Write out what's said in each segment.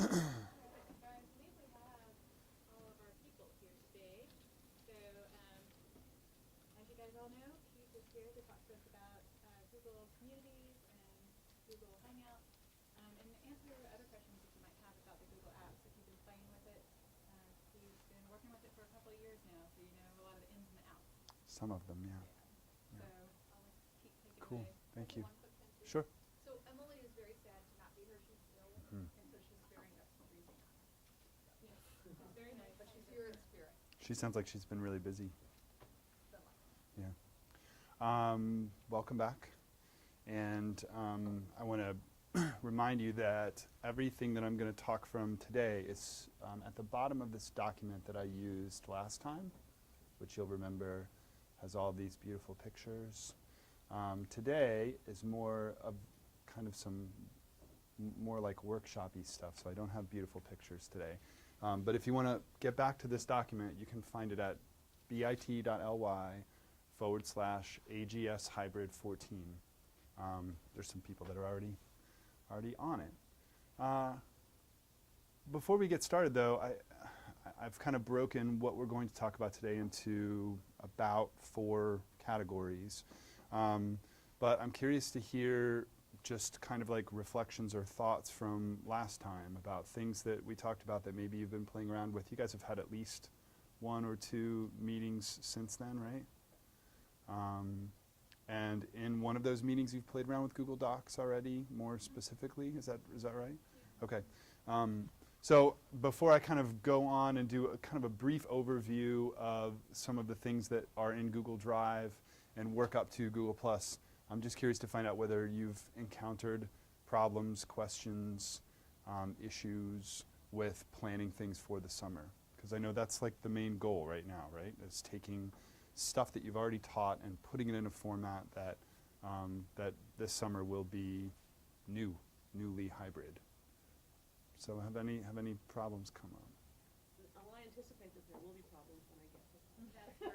So I believe we have all of our people here today. So as you guys all know, Keith is here to talk to us about Google Communities and Google Hangouts, and answer other questions that you might have about the Google apps if you've been playing with it. He's been working with it for a couple of years now, so you know a lot of the ins and the outs. Some of them, yeah. So I'll let Keith take it Cool. away. Thank you. One quick thing, too. Sure. So Emily is very sad to not be here. She's ill, Mhm. and so she's sparing us from freezing on us. Yes, it's very nice. But she's here in spirit. She sounds like she's been really busy. Good luck. Yeah. Welcome back. And I want to remind you that everything that I'm going to talk from today is at the bottom of this document that I used last time, which you'll remember has all these beautiful pictures. Today is more of kind of some more like workshop-y stuff, so I don't have beautiful pictures today. But if you want to get back to this document, you can find it at bit.ly/AGS hybrid 14. There's some people that are already on it. Before we get started, though, I've kind of broken what we're going to talk about today into about 4 categories. But I'm curious to hear just kind of like reflections or thoughts from last time about things that we talked about that maybe you've been playing around with. You guys have had at least 1 or 2 meetings since then, right? And in one of those meetings, you've played around with Google Docs already, more specifically. Is that right? Yeah. Okay. So before I kind of go on and do a kind of a brief overview of some of the things that are in Google Drive and work up to Google+, I'm just curious to find out whether you've encountered problems, questions, issues with planning things for the summer. Because I know that's like the main goal right now, right? Is taking stuff that you've already taught and putting it in a format that that this summer will be newly hybrid. So have any problems come up? Well, I anticipate that there will be problems when I get to them. That's where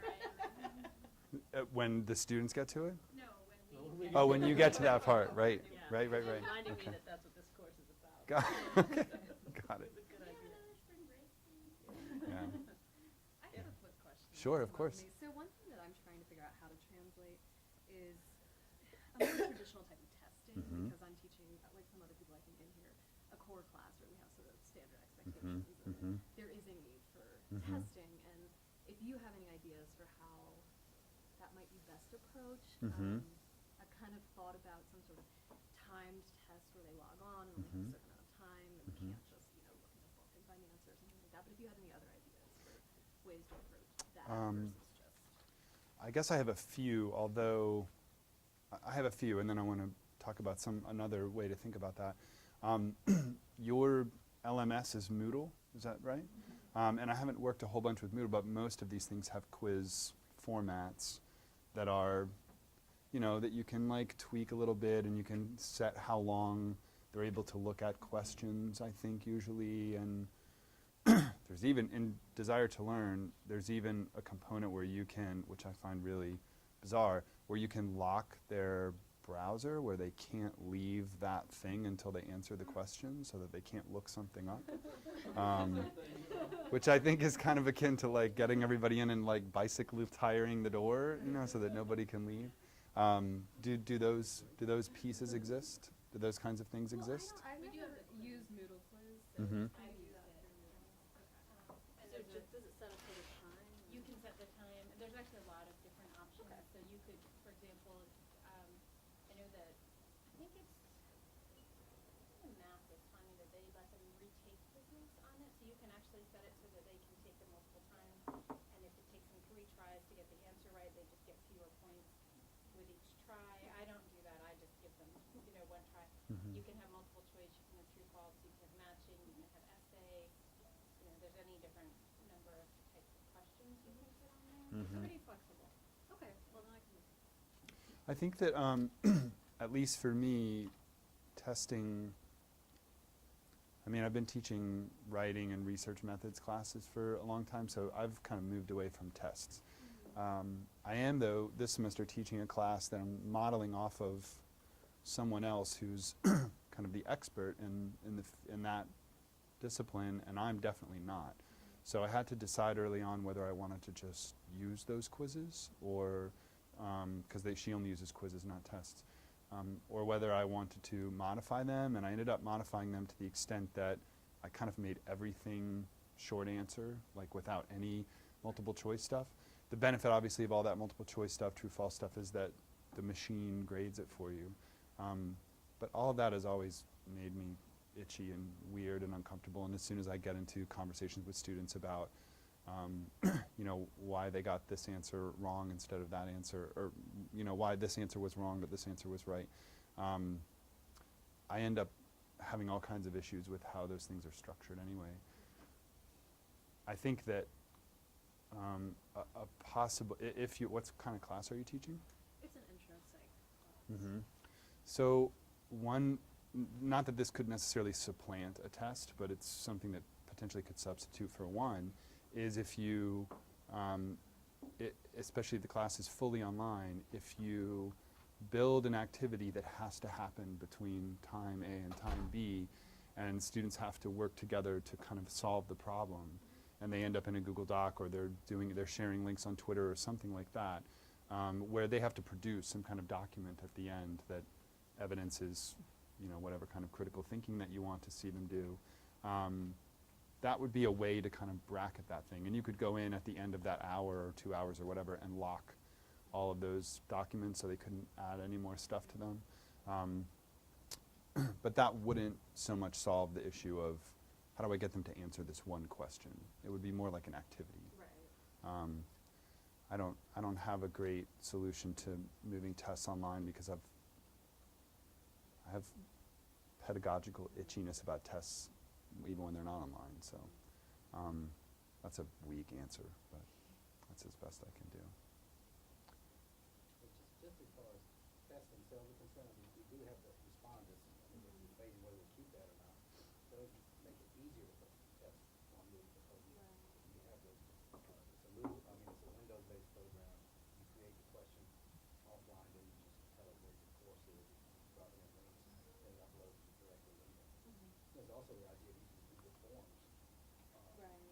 I am. When the students get to it? No, No, when when we we get Oh, when you get to that part, right? Yeah. Right. Reminding Okay. me that that's what this course is about. Got okay. Got it. It's a good idea. Yeah. I have a quick question. Sure, of About course. me. So one thing that I'm trying to figure out how to translate is a more traditional type of testing, Mhm. because I'm teaching, like some other people I think in here, a core class where we have sort of standard expectations, and there is a need for testing. And if you have any ideas for how that might be best approached, I've kind of thought about some sort of timed test where they log on and only have a certain amount of time, and can't just look in the book and find the answer or something like that. But if you had any other ideas for ways to approach that versus just. I guess I have a few, although I have a few, and then I want to talk about another way to think about that. Your LMS is Moodle, is that right? And I haven't worked a whole bunch with Moodle, but most of these things have quiz formats that are, that you can like tweak a little bit, and you can set how long they're able to look at questions, I think, usually. And there's even, in Desire to Learn, there's even a component where you can, which I find really bizarre, where you can lock their browser where they can't leave that thing until they answer the question, so that they can't look something up. Which I think is kind of akin to like getting everybody in and like bicycle tiring the door, so that nobody can leave. Do those pieces exist? Do those kinds of things exist? I've We do never have the used Moodle Quiz. Mhm. I use that. So And there's just, does it set up for the time? you can set the time. There's actually a lot of different options. So you could, for example, I know that I think it's the math is funny that they let them retake quizzes on it. So you can actually set it so that they can take them multiple times. And if it takes them 3 tries to get the answer right, they just get fewer points with each try. I don't do that. I just give them, 1 try. You can have multiple choice. You can have true, false. You can have matching. You can have essay. There's any different number of types of questions you can put on there. It's pretty flexible. Okay, well then I can look at it. I think that, at least for me, testing, I've been teaching writing and research methods classes for a long time, so I've kind of moved away from tests. I am, though, this semester teaching a class that I'm modeling off of someone else who's kind of the expert in that discipline, and I'm definitely not. So I had to decide early on whether I wanted to just use those quizzes, or because she only uses quizzes, not tests, or whether I wanted to modify them, and I ended up modifying them to the extent that I kind of made everything short answer, like without any multiple choice stuff. The benefit, obviously, of all that multiple choice stuff, true false stuff, is that the machine grades it for you. But all of that has always made me itchy and weird and uncomfortable, and as soon as I get into conversations with students about you know, why they got this answer wrong instead of that answer, or you know, why this answer was wrong but this answer was right, I end up having all kinds of issues with how those things are structured anyway. I think that a possible, if you, what kind of class are you teaching? It's an intro psych class. So one, not that this could necessarily supplant a test, but it's something that potentially could substitute for one, is if you, especially if the class is fully online, if you build an activity that has to happen between time A and time B, and students have to work together to kind of solve the problem, and they end up in a Google Doc, or they're sharing links on Twitter or something like that, where they have to produce some kind of document at the end that evidences, you know, whatever kind of critical thinking that you want to see them do. That would be a way to kind of bracket that thing. And you could go in at the end of that hour or 2 hours or whatever and lock all of those documents so they couldn't add any more stuff to them. But that wouldn't so much solve the issue of how do I get them to answer this one question. It would be more like an activity. Right. I don't have a great solution to moving tests online because I have pedagogical itchiness about tests even when they're not online. So that's a weak answer, but that's as best I can do. Just as far as tests themselves are concerned, we do have the responders, and we're debating whether to keep that or not. Those make it easier for tests on move, because you have the, it's a Windows-based program. You create the question offline, then you just tell it where your course is, you drop in links, then it uploads it directly in there. There's also the idea of using Google Forms for test activities.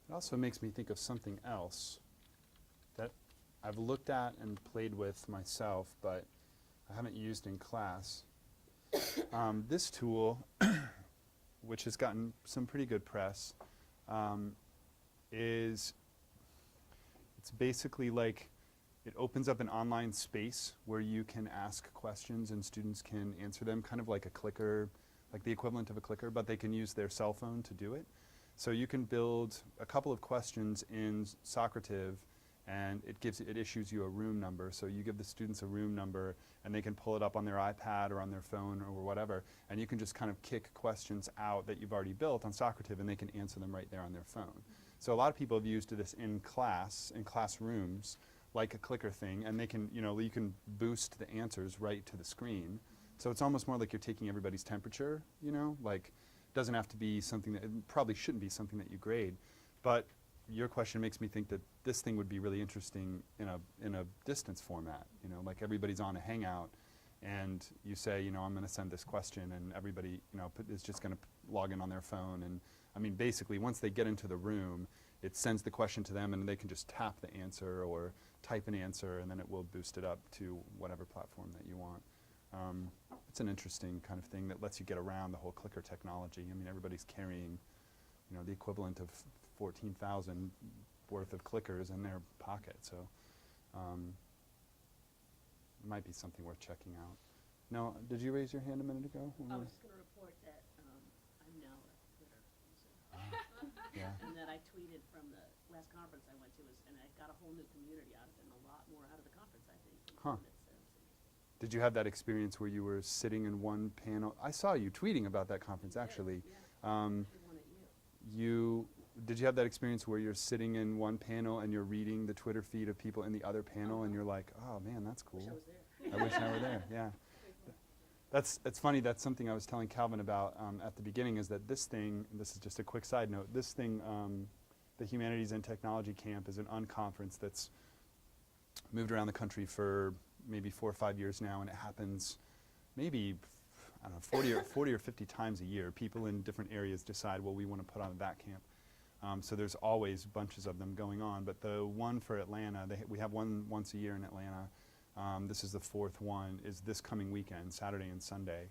It also makes me think of something else that I've looked at and played with myself, but I haven't used in class. This tool, which has gotten some pretty good press, it's basically like it opens up an online space where you can ask questions and students can answer them, kind of like a clicker, like the equivalent of a clicker, but they can use their cell phone to do it. So you can build a couple of questions in Socrative, and it issues you a room number. So you give the students a room number, and they can pull it up on their iPad or on their phone or whatever, and you can just kind of kick questions out that you've already built on Socrative, and they can answer them right there on their phone. So a lot of people have used this in class, in classrooms, like a clicker thing, and they can, you know, you can boost the answers right to the screen. So it's almost more like you're taking everybody's temperature, you know, like doesn't have to be something that, it probably shouldn't be something that you grade. But your question makes me think that this thing would be really interesting in a distance format, you know, like everybody's on a Hangout, and you say, you know, I'm going to send this question, and everybody, you know, is just going to log in on their phone. And I mean, basically, once they get into the room, it sends the question to them, and they can just tap the answer or type an answer, and then it will boost it up to whatever platform that you want. It's an interesting kind of thing that lets you get around the whole clicker technology. I mean, everybody's carrying, you know, the equivalent of 14,000 worth of clickers in their pocket. So it might be something worth checking out. No, did you raise your hand a minute ago? I was just going to report that I'm now a Twitter user. Yeah. And that I tweeted from the last conference I went to, and I got a whole new community out of it, and a lot more out of the conference, I think. Huh. It's interesting. Did you have that experience where you were sitting in one panel? I saw you tweeting about that conference, actually. Yeah. One at you. Did you have that experience where you're sitting in one panel and you're reading the Twitter feed of people in the other panel, and you're like, oh man, that's cool. Wish I was there. I wish I were there, yeah. It's funny, that's something I was telling Calvin about at the beginning, is that this thing, this is just a quick side note, this thing, the Humanities and Technology Camp, is an unconference that's moved around the country for maybe 4 or 5 years now, and it happens maybe, I don't know, 40 or 50 times a year. People in different areas decide, well, we want to put on a VAC camp. So there's always bunches of them going on. But the one for Atlanta, we have one once a year in Atlanta. This is the 4th one, is this coming weekend, Saturday and Sunday.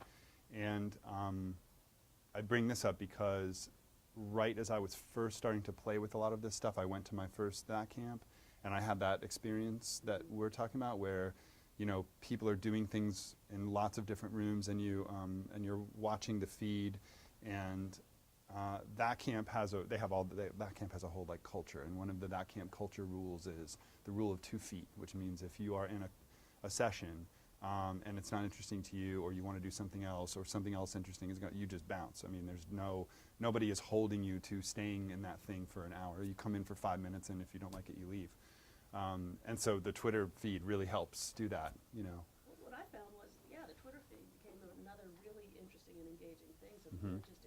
And I bring this up because right as I was first starting to play with a lot of this stuff, I went to my first VAC camp, and I had that experience that we're talking about where, you know, people are doing things in lots of different rooms, and you're watching the feed, and that camp has that camp has a whole like culture, and one of the that camp culture rules is the rule of 2 feet, which means if you are in a session and it's not interesting to you, or you want to do something else, or something else interesting is you just bounce. I mean, there's nobody is holding you to staying in that thing for an hour. You come in for 5 minutes, and if you don't like it, you leave. And so the Twitter feed really helps do that, you know. What I found was, the Twitter feed became another really interesting and engaging thing. So people were just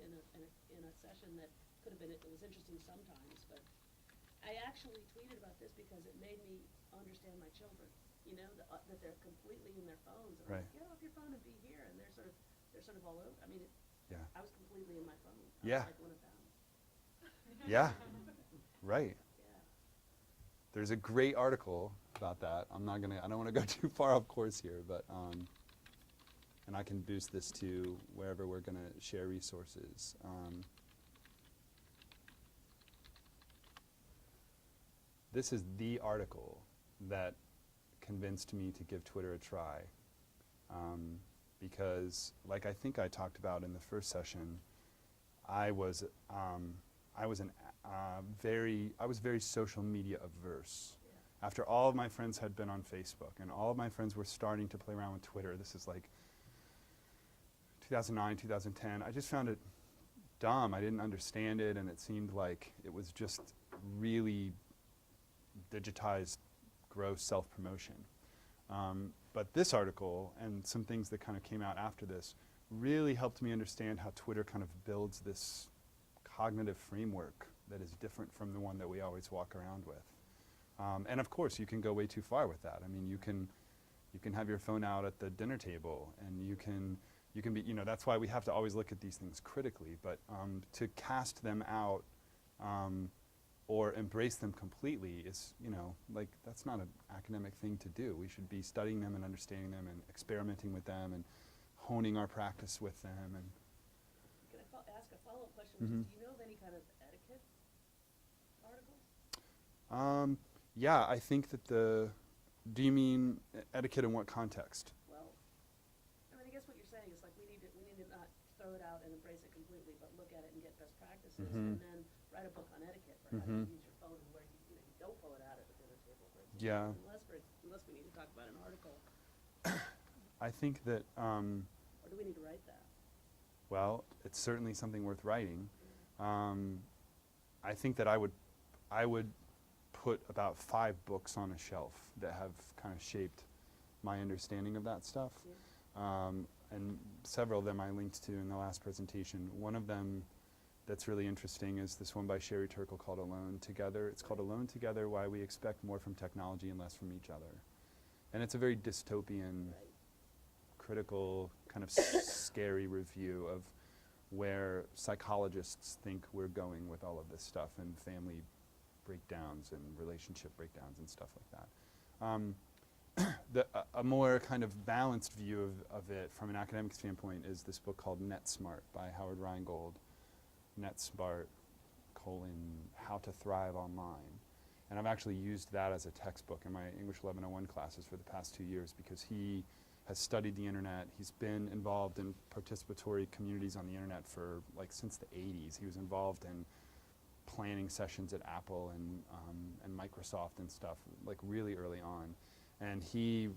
in a session that could have been, it was interesting sometimes, but I actually tweeted about this because it made me understand my children. You know, that they're completely in their phones. And Right. I'm like, get off your phone and be here. And they're sort of all over. I mean, Yeah. I was completely in my phone. I Yeah. was like one of them. Yeah. Right. Yeah. There's a great article about that. I don't want to go too far off course here, but and I can boost this to wherever we're going to share resources. This is the article that convinced me to give Twitter a try, because, like I think I talked about in the first session, I was very social media averse. Yeah. After all of my friends had been on Facebook, and all of my friends were starting to play around with Twitter, this is like 2009, 2010, I just found it dumb. I didn't understand it, and it seemed like it was just really digitized, gross self-promotion. But this article and some things that kind of came out after this really helped me understand how Twitter kind of builds this cognitive framework that is different from the one that we always walk around with. And of course, you can go way too far with that. I mean, you can have your phone out at the dinner table, and you can be, you know, that's why we have to always look at these things critically. But to cast them out or embrace them completely is, you know, like, that's not an academic thing to do. We should be studying them and understanding them and experimenting with them and honing our practice with them. And Can I ask a follow-up question? Which is, do you know of any kind of etiquette articles? yeah, I think that do you mean etiquette in what context? Well, I mean, I guess what you're saying is like we need to not throw it out and embrace it completely, but look at it and get best practices, and then write a book on etiquette for how you use your phone and where you don't pull it out at the dinner table, for instance. Yeah. Unless we need to talk about an article, I think that, or do we need to write that? well, it's certainly something worth writing. I think that I would put about 5 books on a shelf that have kind of shaped my understanding of that stuff. Yeah. And several of them I linked to in the last presentation. One of them that's really interesting is this one by Sherry Turkle called Alone Together. It's called Alone Together, Why We Expect More from Technology and Less from Each Other. And it's a very dystopian, critical, kind of scary review of where psychologists think we're going with all of this stuff, and family breakdowns and relationship breakdowns and stuff like that. A more kind of balanced view of it from an academic standpoint is this book called Net Smart by Howard Rheingold. Net Smart, How to Thrive Online. And I've actually used that as a textbook in my English 1101 classes for the past 2 years, because he has studied the internet. He's been involved in participatory communities on the internet for since the 80s. He was involved in planning sessions at Apple and Microsoft and stuff, really early on. And he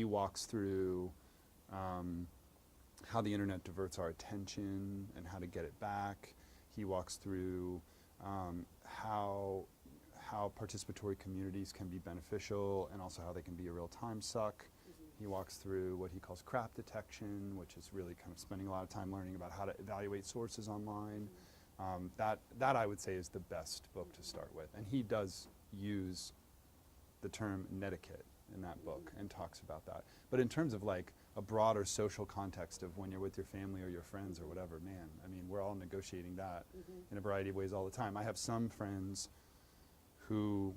walks through how the internet diverts our attention and how to get it back. He walks through how participatory communities can be beneficial, and also how they can be a real time suck. He walks through what he calls crap detection, which is really kind of spending a lot of time learning about how to evaluate sources online. That I would say is the best book to start with. And he does use the term netiquette in that book and talks about that. But in terms of like a broader social context of when you're with your family or your friends or whatever, man, I mean, we're all negotiating that in a variety of ways all the time. I have some friends who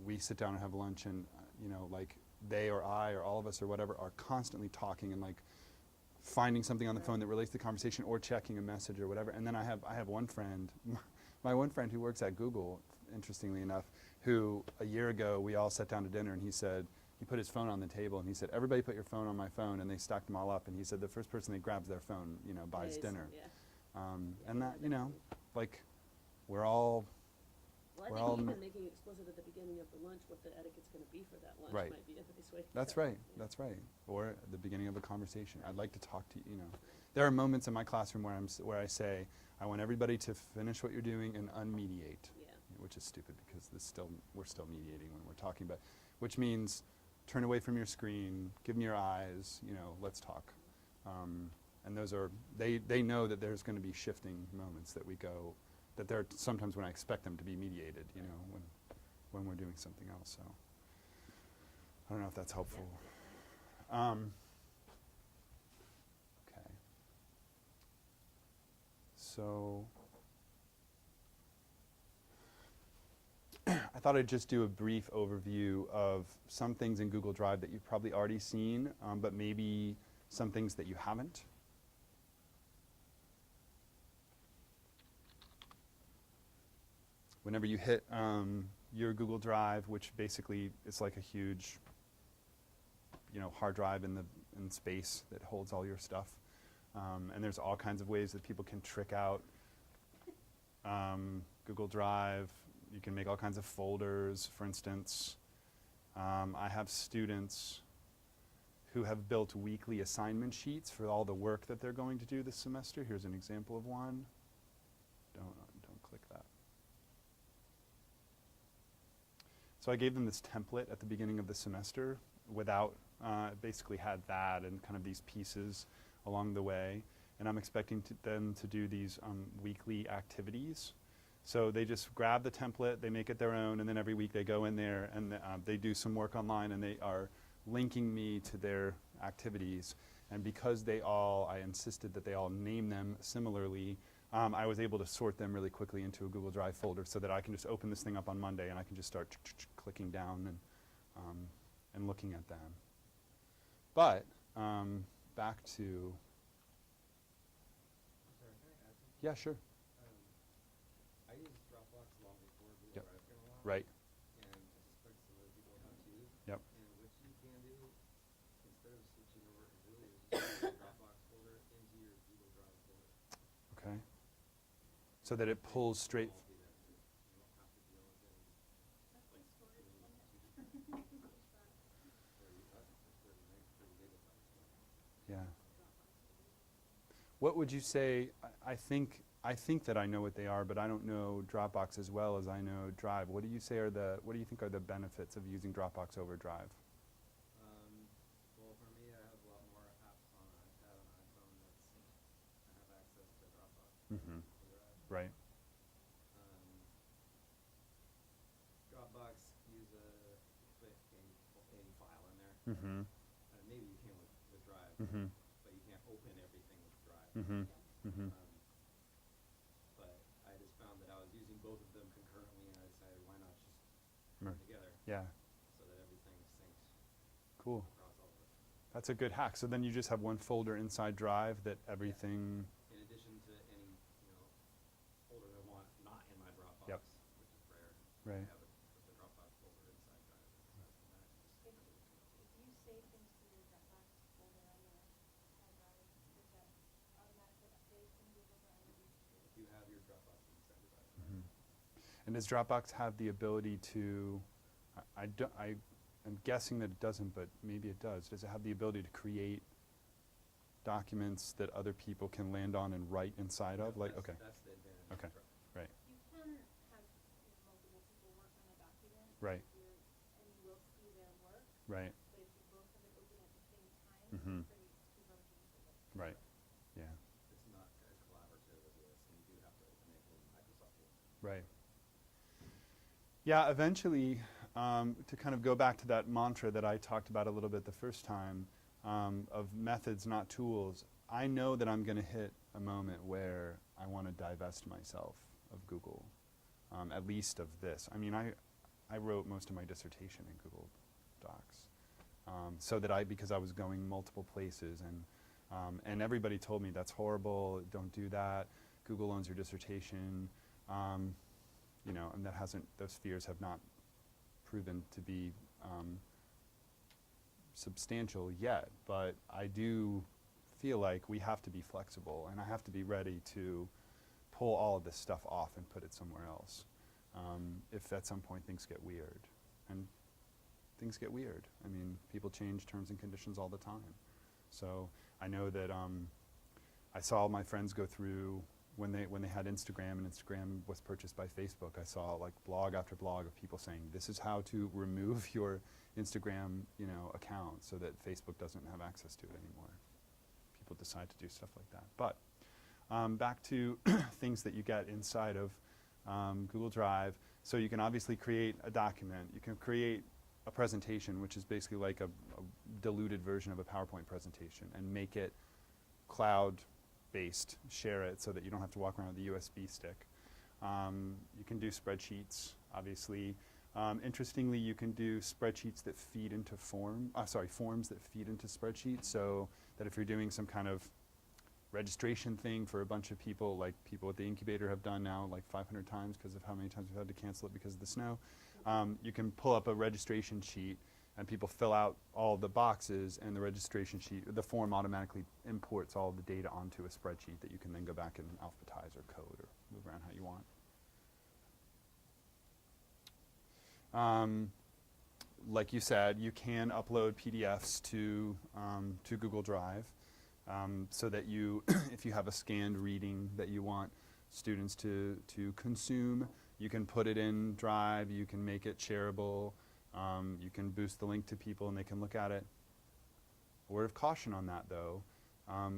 we sit down and have lunch and, you know, like they or I or all of us or whatever are constantly talking and like finding something on the phone that relates to the conversation or checking a message or whatever. And then I have one friend, my one friend who works at Google, interestingly enough, who a year ago we all sat down to dinner and he said, he put his phone on the table and he said, everybody put your phone on my phone, and they stacked them all up, and he said the first person that grabs their phone, you know, buys dinner. Yeah. And that, you know, like we're all, Well, we're I all think ma- even making explicit at the beginning of the lunch what the etiquette's gonna be for that lunch Right. might be a nice way to that's start. right, Yeah. that's right. Or at the beginning of a conversation, I'd like to talk to you, you know. There are moments in my classroom where where I say, I want everybody to finish what you're doing and unmediate. Yeah. Which is stupid because we're still mediating when we're talking, but which means turn away from your screen, give me your eyes, you know, let's talk. And those are, they know that there's going to be shifting moments that we go, that there are sometimes when I expect them to be mediated, you know, when we're doing something else. So I don't know if that's helpful. Okay. So I thought I'd just do a brief overview of some things in Google Drive that you've probably already seen, but maybe some things that you haven't. Whenever you hit your Google Drive, which basically is like a huge, you know, hard drive in space that holds all your stuff, and there's all kinds of ways that people can trick out Google Drive. You can make all kinds of folders, for instance. I have students who have built weekly assignment sheets for all the work that they're going to do this semester. Here's an example of one. Don't click that. So I gave them this template at the beginning of the semester without, basically had that and kind of these pieces along the way. And I'm expecting them to do these weekly activities. So they just grab the template, they make it their own, and then every week they go in there and they do some work online, and they are linking me to their activities. And because I insisted that they all name them similarly, I was able to sort them really quickly into a Google Drive folder so that I can just open this thing up on Monday and I can just start clicking down and looking at them. But back to, Sorry, can I add something? yeah, sure. I use Dropbox long before Google Yep. Drive came along. Right. And I suspect some other people have too. Yep. And what you can do, instead of switching over completely, is just put your Dropbox folder into your Google Drive folder. Okay. So that it pulls straight. All be there too. You don't have to deal with it. That's Like, the story doing of two Linda. different 30 gigabytes. Yeah. What would you say? I think that I know what they are, but I don't know Dropbox as well as I know Drive. What do you say what do you think are the benefits of using Dropbox over Drive? Well, for me, I have a lot more apps on an iPad and iPhone I have access to Dropbox. Mm-hmm. or Drive. Right. Dropbox, use put any file in there. Mm-hmm. Maybe you can with Drive, Mm-hmm. but you can't open everything with Drive. Mm-hmm. Mm-hmm. But I just found that I was using both of them concurrently, and I decided why not just put Mer- them together Yeah. so that everything syncs Cool. across all of it. That's a good hack. So then you just have one folder inside Drive that everything. In addition to any folder I want not in my Dropbox, Yep. which is rare. Right. I have the Dropbox folder inside Drive. If you save things to your Dropbox folder on your hard drive, does that automatically update in Google Drive? If you have your Dropbox inside your Drive. Mm-hmm. And does Dropbox have the ability to? I'm guessing that it doesn't, but maybe it does. Does it have the ability to create documents that other people can land on and write inside of? Like, okay. That's the advantage Okay. of Drive. Right. You can have multiple people work on a document. Right. And you will see their work, Right. but if you both have it open at the same time, Mhm. it creates two versions of it. Right. Yeah. It's not as collaborative as this, and you do have to open it in Microsoft Word. Right. Yeah, eventually, to kind of go back to that mantra that I talked about a little bit the first time, of methods, not tools, I know that I'm going to hit a moment where I want to divest myself of Google, at least of this. I mean, I wrote most of my dissertation in Google Docs, so that because I was going multiple places, and everybody told me that's horrible, don't do that, Google owns your dissertation, you know, and those fears have not proven to be substantial yet, but I do feel like we have to be flexible, and I have to be ready to pull all of this stuff off and put it somewhere else, if at some point things get weird. And things get weird. I mean, people change terms and conditions all the time. So I know that I saw my friends go through, when they had Instagram and Instagram was purchased by Facebook, I saw like blog after blog of people saying, this is how to remove your Instagram, you know, account so that Facebook doesn't have access to it anymore. People decide to do stuff like that. But back to things that you get inside of Google Drive. So you can obviously create a document. You can create a presentation, which is basically like a diluted version of a PowerPoint presentation, and make it cloud-based, share it so that you don't have to walk around with a USB stick. You can do spreadsheets, obviously. Interestingly, you can do spreadsheets that feed into forms that feed into spreadsheets, so that if you're doing some kind of registration thing for a bunch of people, like people at the incubator have done now like 500 times because of how many times we've had to cancel it because of the snow, you can pull up a registration sheet and people fill out all the boxes, and the registration sheet, the form automatically imports all the data onto a spreadsheet that you can then go back and alphabetize or code or move around how you want. Like you said, you can upload PDFs to Google Drive, so that you, if you have a scanned reading that you want students to consume, you can put it in Drive, you can make it shareable, you can boost the link to people and they can look at it. A word of caution on that though,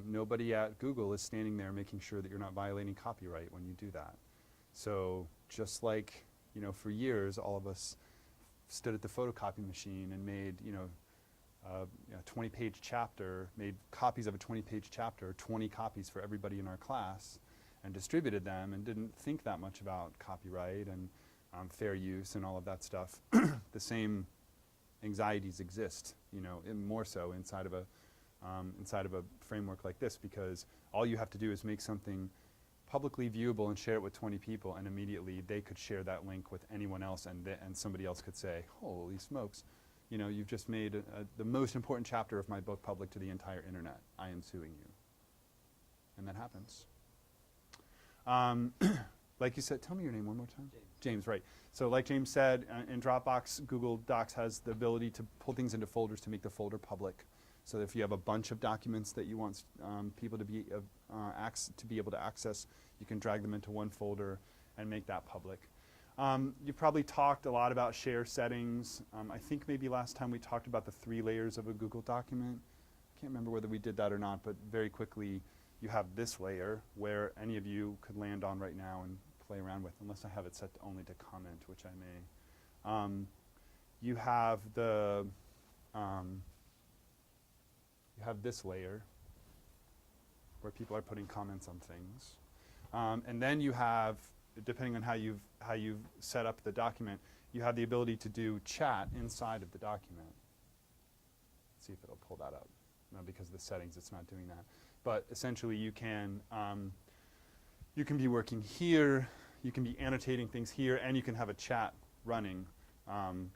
nobody at Google is standing there making sure that you're not violating copyright when you do that. So just like, you know, for years all of us stood at the photocopy machine and made, you know, a 20-page chapter, made copies of a 20-page chapter, 20 copies for everybody in our class, and distributed them and didn't think that much about copyright and fair use and all of that stuff. The same anxieties exist, you know, more so inside of a framework like this, because all you have to do is make something publicly viewable and share it with 20 people, and immediately they could share that link with anyone else, and somebody else could say, holy smokes, you know, you've just made the most important chapter of my book public to the entire internet. I am suing you. And that happens. Like you said, tell me your name one more time. James, right. So like James said, in Dropbox, Google Docs has the ability to pull things into folders to make the folder public. So if you have a bunch of documents that you want people to be able to access, you can drag them into one folder and make that public. You've probably talked a lot about share settings. I think maybe last time we talked about the 3 layers of a Google document. I can't remember whether we did that or not, but very quickly you have this layer where any of you could land on right now and play around with, unless I have it set only to comment, which I may. You have the you have this layer where people are putting comments on things, and then you have, depending on how you've set up the document, you have the ability to do chat inside of the document. Let's see if it'll pull that up. No, because of the settings, it's not doing that. But essentially, you can be working here, you can be annotating things here, and you can have a chat running.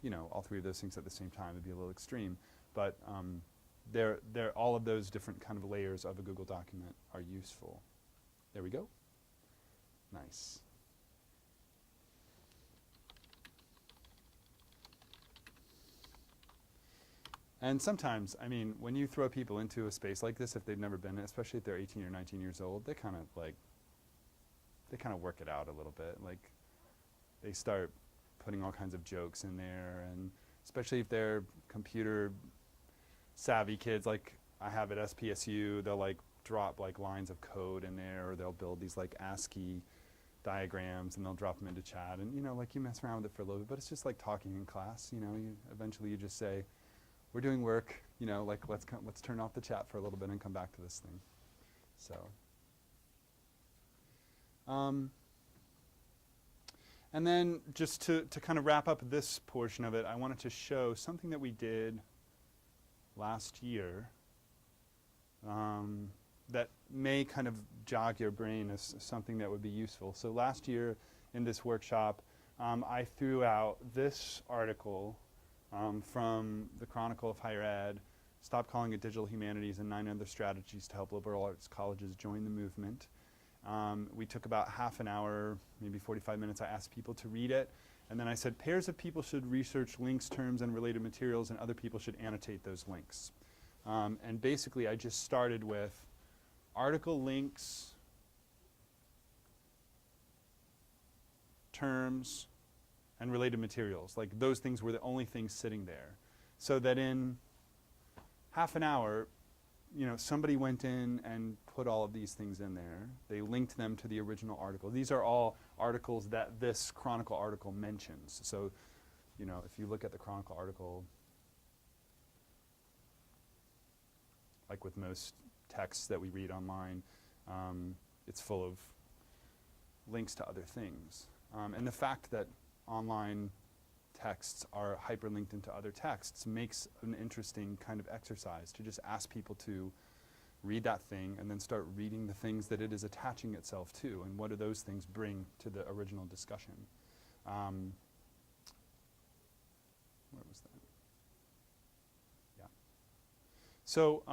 You know, all 3 of those things at the same time would be a little extreme, but all of those different kind of layers of a Google document are useful. There we go. Nice. And sometimes, I mean, when you throw people into a space like this, if they've never been, especially if they're 18 or 19 years old, they kind of work it out a little bit. Like, they start putting all kinds of jokes in there, and especially if they're computer savvy kids, like I have at SPSU, they'll like drop like lines of code in there, or they'll build these like ASCII diagrams, and they'll drop them into chat, and like you mess around with it for a little bit, but it's just like talking in class. Eventually you just say, we're doing work, like let's turn off the chat for a little bit and come back to this thing. So. And then just to kind of wrap up this portion of it, I wanted to show something that we did last year that may kind of jog your brain as something that would be useful. So last year in this workshop, I threw out this article from the Chronicle of Higher Ed, Stop Calling It Digital Humanities and 9 Other Strategies to Help Liberal Arts Colleges Join the Movement. We took about half an hour, maybe 45 minutes. I asked people to read it. And then I said pairs of people should research links, terms, and related materials, and other people should annotate those links. And basically, I just started with article links, terms, and related materials. Like those things were the only things sitting there. So that in half an hour, somebody went in and put all of these things in there. They linked them to the original article. These are all articles that this Chronicle article mentions. So, if you look at the Chronicle article, like with most texts that we read online, it's full of links to other things. And the fact that online texts are hyperlinked into other texts makes an interesting kind of exercise to just ask people to read that thing and then start reading the things that it is attaching itself to, and what do those things bring to the original discussion. Where was that? Yeah. So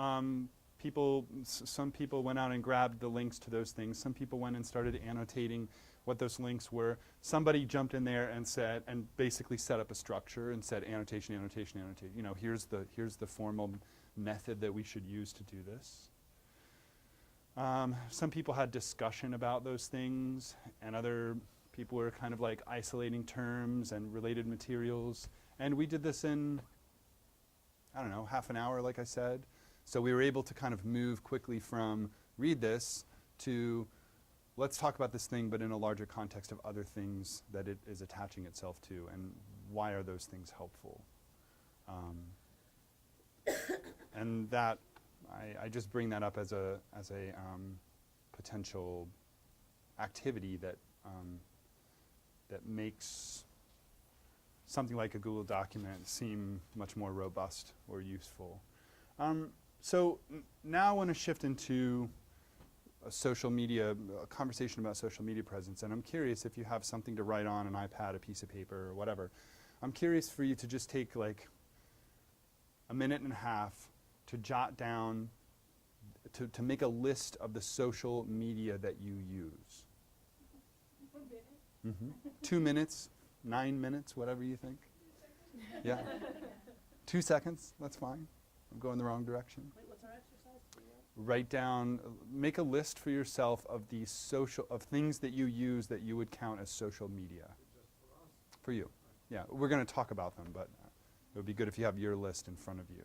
some people went out and grabbed the links to those things. Some people went and started annotating what those links were. Somebody jumped in there and said, and basically set up a structure and said annotation, annotation, annotate. Here's the formal method that we should use to do this. Some people had discussion about those things, and other people were kind of like isolating terms and related materials. And we did this in, I don't know, half an hour, like I said. So we were able to kind of move quickly from read this to let's talk about this thing, but in a larger context of other things that it is attaching itself to, and why are those things helpful? And that, I just bring that up as a potential activity that that makes something like a Google document seem much more robust or useful. So now I want to shift into a conversation about social media presence, and I'm curious if you have something to write on an iPad, a piece of paper, or whatever. I'm curious for you to just take like a minute and a half to jot down, to make a list of the social media that you use. 2 minutes, 9 minutes, whatever you think. Yeah. 2 seconds, that's fine. I'm going the wrong direction. Wait, what's our exercise? Write down, make a list for yourself of of things that you use that you would count as social media. For you. Yeah, we're going to talk about them, but it would be good if you have your list in front of you.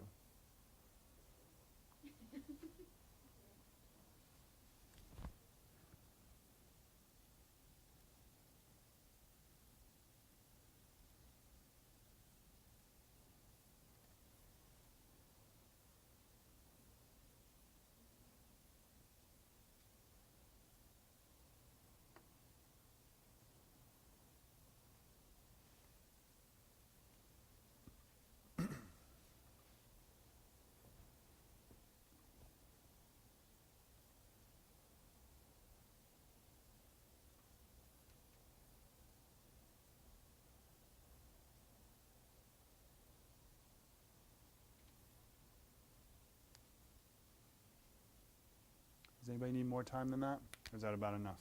Does anybody need more time than that? Or is that about enough?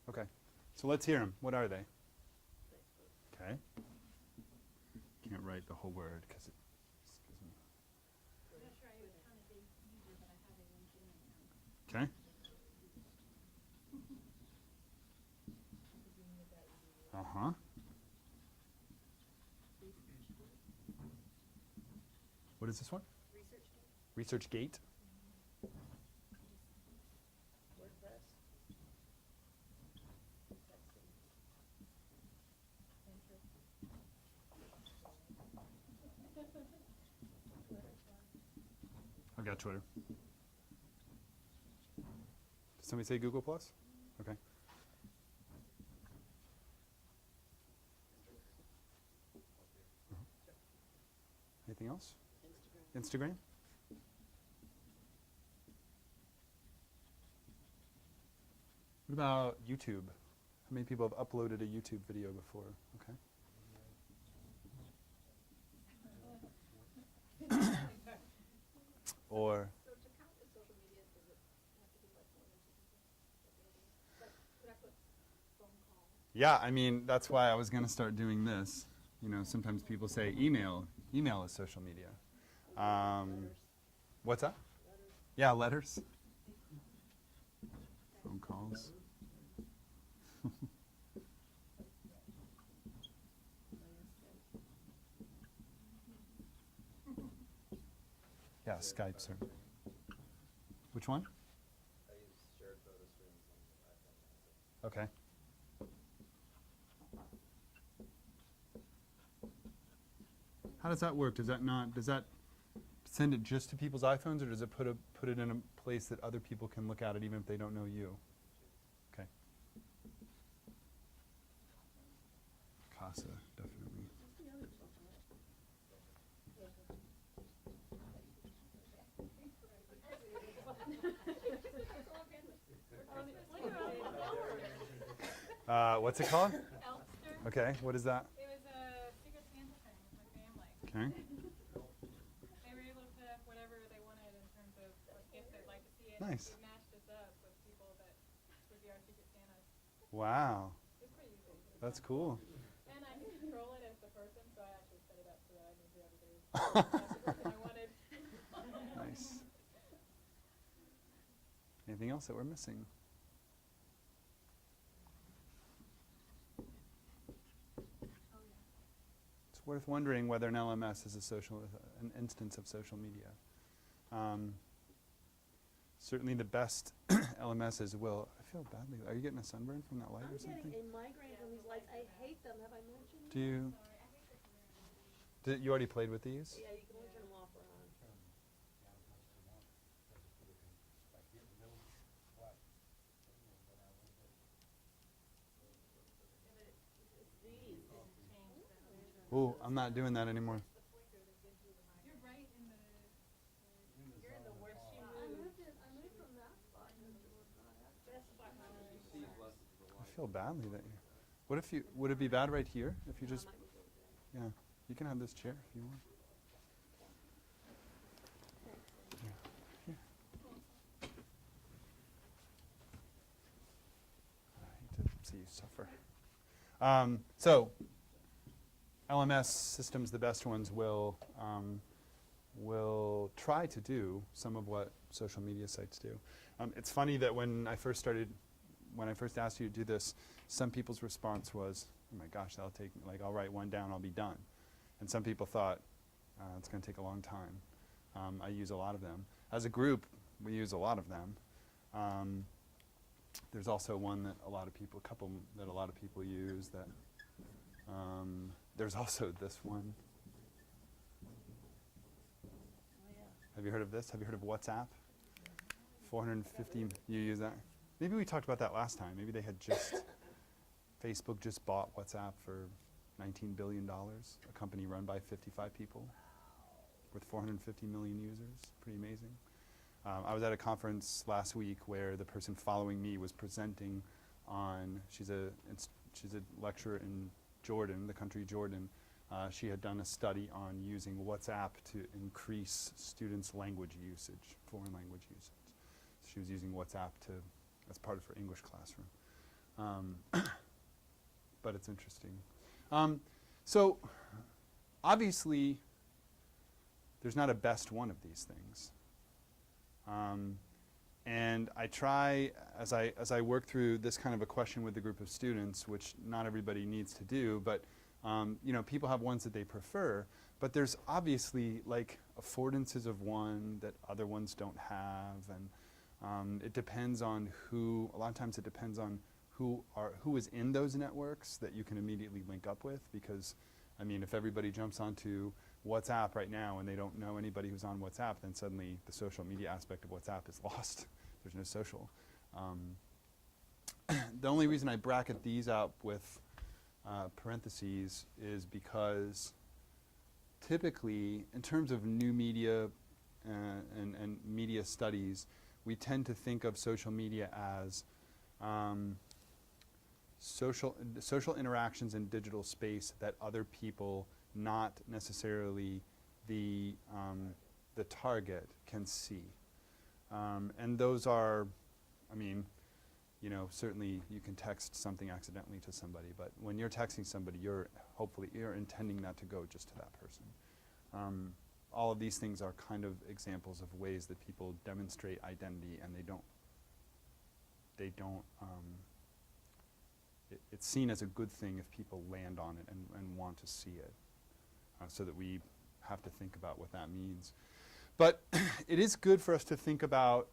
Okay. So let's hear them. What are they? Okay. Can't write the whole word because it, excuse me. I'm not sure I would count it as user, but I have a LinkedIn account. Okay. Uh-huh. What is this one? ResearchGate. WordPress. got Twitter. Did somebody say Google Plus? Okay. Anything else? Instagram. Instagram? What about YouTube? How many people have uploaded a YouTube video before? Okay. Or So to count as social media, does it have to be like more than 2 people? Like, could I put phone call? yeah, I mean, that's why I was going to start doing this. You know, sometimes people say email. Email is social media. Letters. What's that? Letters. Yeah, letters. Phone calls. Yeah, Skype, sir. Which one? I use shared photo streams on iPhone. Okay. How does that work? Does that send it just to people's iPhones, or does it put it in a place that other people can look at it even if they don't know you? Okay. Casa, definitely. What's the other social? What's it called? Elfster. Okay, what is that? It was a Secret Santa thing with my family. Okay. They were able to put up whatever they wanted in terms of what gifts they'd like to see. And Nice. we matched us up with people that would be our Secret Santas. Wow, It's pretty easy. that's cool. And I can control it as the person, so I actually set it up so that I knew who everybody was. That's the person I wanted. Nice. Anything else that we're missing? It's worth wondering whether an LMS is an instance of social media. Certainly the best LMSs will. I feel badly. Are you getting a sunburn from that light I'm or something? getting a migraine from these lights. I hate them. Have I mentioned Do that? you? You already played with these? Yeah, you can only turn them off or on. Turn them down as much as you want, because if people can, like, get in the middle, what? But I want to. Ooh, I'm not doing that anymore. You're right in the. You're in the worst I moved from that spot into not that. Sees less of the I light. feel badly that you. What if you? Would it be bad right here if you just? I might move over there. Yeah, you can have this chair if you want. Yeah. Here. I hate to see you suffer. So, LMS systems, the best ones, will try to do some of what social media sites do. It's funny that when I first asked you to do this, some people's response was, "Oh my gosh, that'll take like I'll write one down, I'll be done," and some people thought it's going to take a long time. I use a lot of them. As a group, we use a lot of them. There's also one that a lot of people use. That there's also this one. Oh, yeah. Have you heard of this? Have you heard of WhatsApp? 450. You use that? Maybe we talked about that last time. Maybe they had Facebook just bought WhatsApp for $19 billion. A company run by 55 people with 450 million users. Pretty amazing. I was at a conference last week where the person following me was presenting on. She's a lecturer in Jordan, the country Jordan. She had done a study on using WhatsApp to increase students' language usage, foreign language usage. She was using WhatsApp as part of her English classroom. But it's interesting. So obviously, there's not a best one of these things. And I try, as I work through this kind of a question with a group of students, which not everybody needs to do, but people have ones that they prefer, but there's obviously like affordances of one that other ones don't have, and it depends on who. A lot of times it depends on who is in those networks that you can immediately link up with, because I mean, if everybody jumps onto WhatsApp right now and they don't know anybody who's on WhatsApp, then suddenly the social media aspect of WhatsApp is lost. There's no social. The only reason I bracket these out with parentheses is because typically, in terms of new media and media studies, we tend to think of social media as social interactions in digital space that other people, not necessarily the target, can see. And those are, I mean, you know, certainly you can text something accidentally to somebody, but when you're texting somebody, hopefully you're intending that to go just to that person. All of these things are kind of examples of ways that people demonstrate identity, and it's seen as a good thing if people land on it and want to see it, so that we have to think about what that means. But it is good for us to think about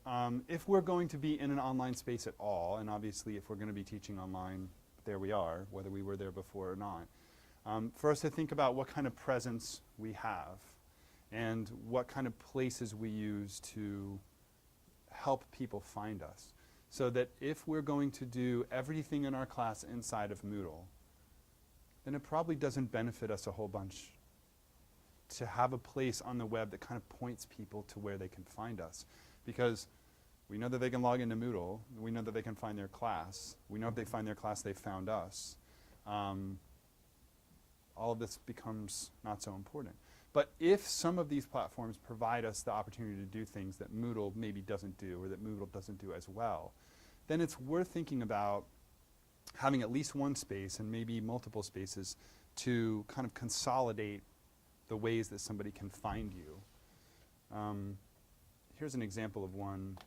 if we're going to be in an online space at all, and obviously if we're going to be teaching online, there we are, whether we were there before or not, for us to think about what kind of presence we have and what kind of places we use to help people find us. So that if we're going to do everything in our class inside of Moodle, then it probably doesn't benefit us a whole bunch to have a place on the web that kind of points people to where they can find us. Because we know that they can log into Moodle, we know that they can find their class, we know if they find their class, they found us. All of this becomes not so important. But if some of these platforms provide us the opportunity to do things that Moodle maybe doesn't do, or that Moodle doesn't do as well, then it's worth thinking about having at least one space and maybe multiple spaces to kind of consolidate the ways that somebody can find you. Here's an example of one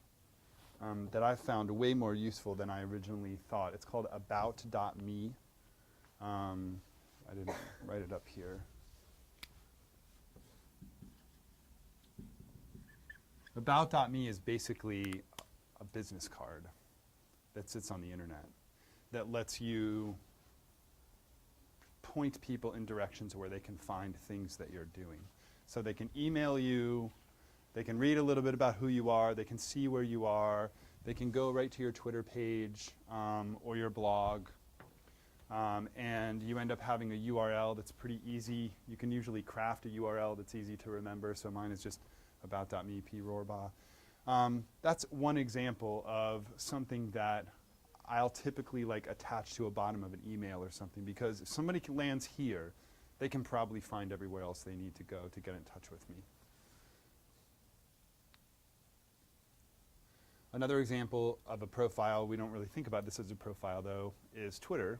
that I found way more useful than I originally thought. It's called about.me. I didn't write it up here. About.me is basically a business card that sits on the internet that lets you point people in directions where they can find things that you're doing. So they can email you, they can read a little bit about who you are, they can see where you are, they can go right to your Twitter page or your blog, and you end up having a URL that's pretty easy. You can usually craft a URL that's easy to remember, so mine is just about.me, P. Rohrbaugh. That's one example of something that I'll typically attach to a bottom of an email or something, because if somebody lands here, they can probably find everywhere else they need to go to get in touch with me. Another example of a profile, we don't really think about this as a profile though, is Twitter.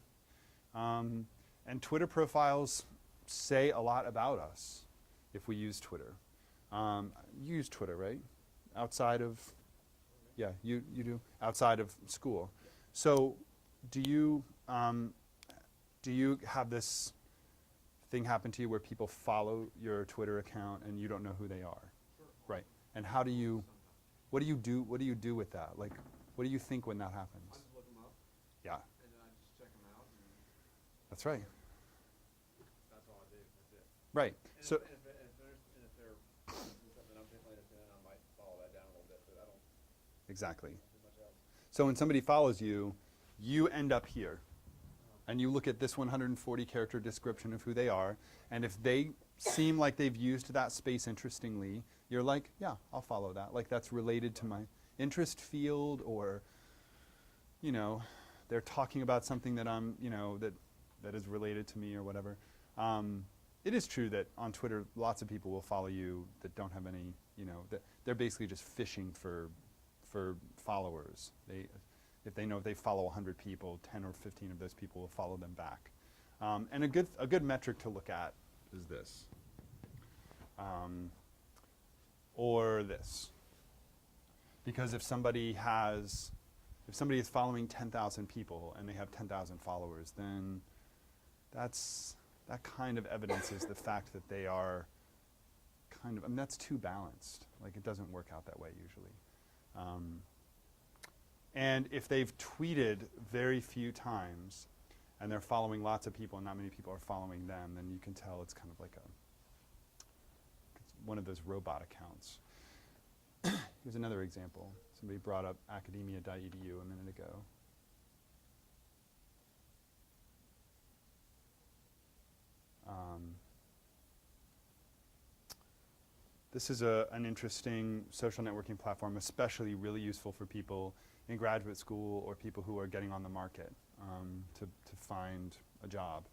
And Twitter profiles say a lot about us if we use Twitter. You use Twitter, right? Outside of, yeah, you do, outside of school. So do you have this thing happen to you where people follow your Twitter account and you don't know who they are? Sure. Right. And how do you, what do you do with that? Like, what do you think when that happens? I just look them up, Yeah, and then I just check them out, and that's right. that's all I do. That's it. Right. And So, if they're something that I'm particularly interested in, I might follow that down a little bit, but I don't exactly. do much else. So when somebody follows you, you end up here. And you look at this 140 character description of who they are, and if they seem like they've used that space interestingly, you're like, yeah, I'll follow that. Like that's related to my interest field, or, you know, they're talking about something that I'm, you know, that is related to me or whatever. It is true that on Twitter, lots of people will follow you that don't have any, you know, that they're basically just fishing for followers. If they know if they follow 100 people, 10 or 15 of those people will follow them back. And a good metric to look at is this. Or this. Because if somebody is following 10,000 people and they have 10,000 followers, then that kind of evidences the fact that they are kind of, I mean, that's too balanced. Like, it doesn't work out that way usually. And if they've tweeted very few times and they're following lots of people and not many people are following them, then you can tell it's kind of like one of those robot accounts. Here's another example. Somebody brought up academia.edu a minute ago. This is an interesting social networking platform, especially really useful for people in graduate school or people who are getting on the market to find a job.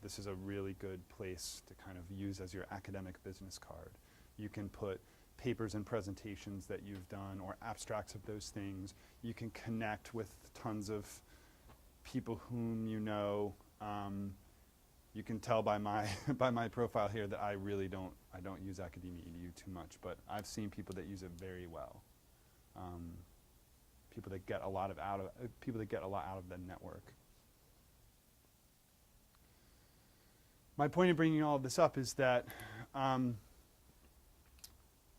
This is a really good place to kind of use as your academic business card. You can put papers and presentations that you've done or abstracts of those things. You can connect with tons of people whom you know. You can tell by my by my profile here that I really don't use academia.edu too much, but I've seen people that use it very well. People that get a lot out of the network. My point in bringing all of this up is that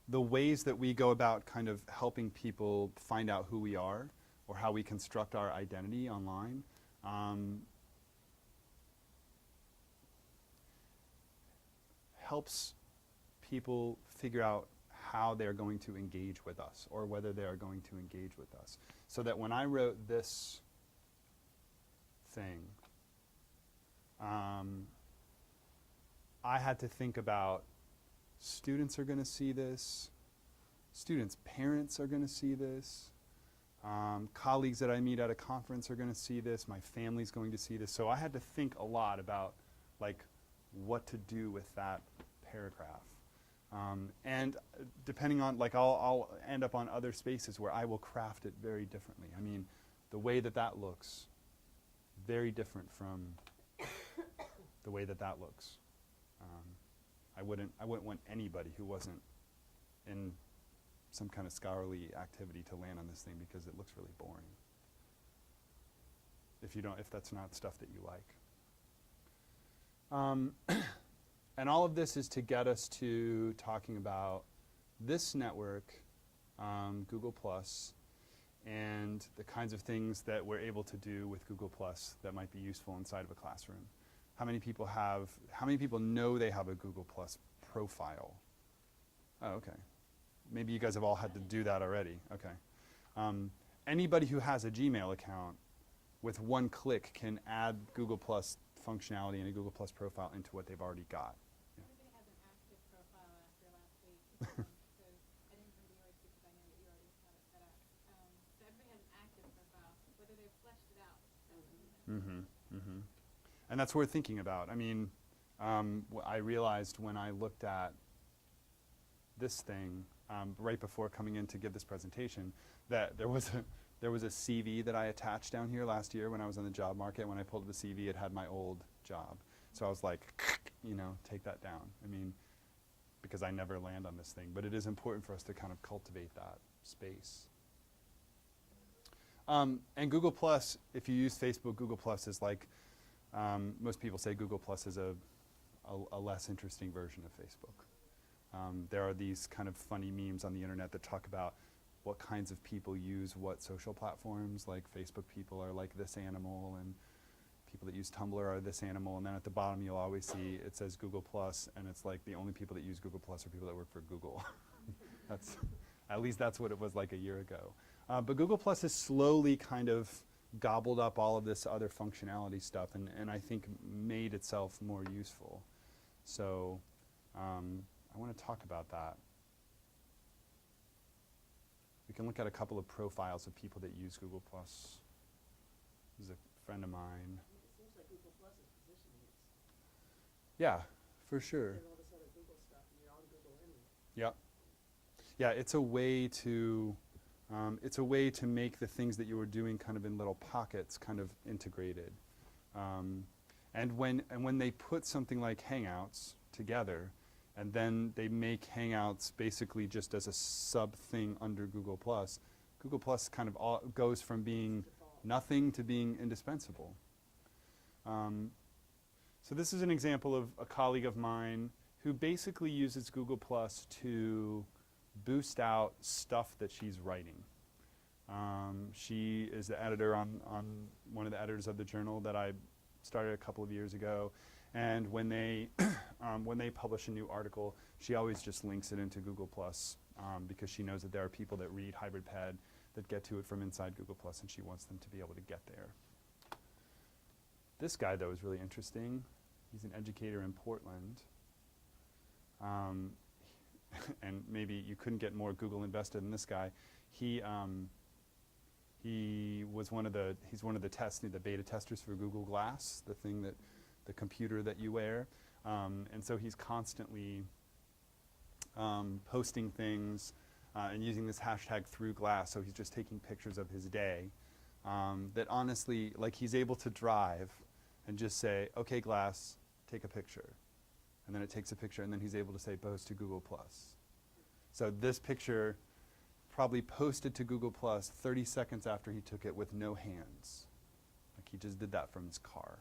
the ways that we go about kind of helping people find out who we are or how we construct our identity online helps people figure out how they're going to engage with us or whether they are going to engage with us. So that when I wrote this thing, I had to think about students are going to see this, students' parents are going to see this, colleagues that I meet at a conference are going to see this, my family's going to see this. So I had to think a lot about like what to do with that paragraph. And depending on, like, I'll end up on other spaces where I will craft it very differently. I mean, the way that that looks, very different from the way that that looks. I wouldn't want anybody who wasn't in some kind of scholarly activity to land on this thing because it looks really boring. If that's not stuff that you like. And all of this is to get us to talking about this network, Google+, and the kinds of things that we're able to do with Google+ that might be useful inside of a classroom. How many people know they have a Google+ profile? Oh, okay. Maybe you guys have all had to do that already. Okay. Anybody who has a Gmail account with one click can add Google+ functionality and a Google+ profile into what they've already got. Everybody has an active profile after last week, so I didn't bring yours because I know that you already have it set up. So everybody has an active profile, whether they've fleshed it out. And that's worth thinking about. I mean, I realized when I looked at this thing right before coming in to give this presentation that there was a CV that I attached down here last year when I was on the job market. When I pulled up the CV, it had my old job. So I was like, take that down. I mean, because I never land on this thing. But it is important for us to kind of cultivate that space. And Google+, if you use Facebook, Google+ is like, most people say Google+ is a less interesting version of Facebook. There are these kind of funny memes on the internet that talk about what kinds of people use what social platforms. Like Facebook people are like this animal, and people that use Tumblr are this animal. And then at the bottom you'll always see it says Google+, and it's like the only people that use Google+ are people that work for Google. At least that's what it was like a year ago. But Google+ has slowly kind of gobbled up all of this other functionality stuff and I think made itself more useful. So I want to talk about that. We can look at a couple of profiles of people that use Google+. This is a friend of mine. It seems like Google+ is positioning it. Yeah, for sure. And all this other Google stuff, and you're on Google anyway. Yep. Yeah, it's a way to make the things that you were doing kind of in little pockets kind of integrated. And when they put something like Hangouts together, and then they make Hangouts basically just as a sub thing under Google+, Google+ kind of goes from being nothing to being indispensable. So this is an example of a colleague of mine who basically uses Google+ to boost out stuff that she's writing. She is the editor on one of the editors of the journal that I started a couple of years ago. And when they when they publish a new article, she always just links it into Google Plus because she knows that there are people that read Hybrid Ped that get to it from inside Google Plus, and she wants them to be able to get there. This guy, though, is really interesting. He's an educator in Portland. And maybe you couldn't get more Google invested in this guy. He was he's one of the beta testers for Google Glass, the thing that, the computer that you wear. And so he's constantly posting things and using this hashtag #ThroughGlass. So he's just taking pictures of his day that honestly, like, he's able to drive and just say, okay, Glass, take a picture. And then it takes a picture, and then he's able to say post to Google+. So this picture probably posted to Google+ 30 seconds after he took it with no hands. Like, he just did that from his car.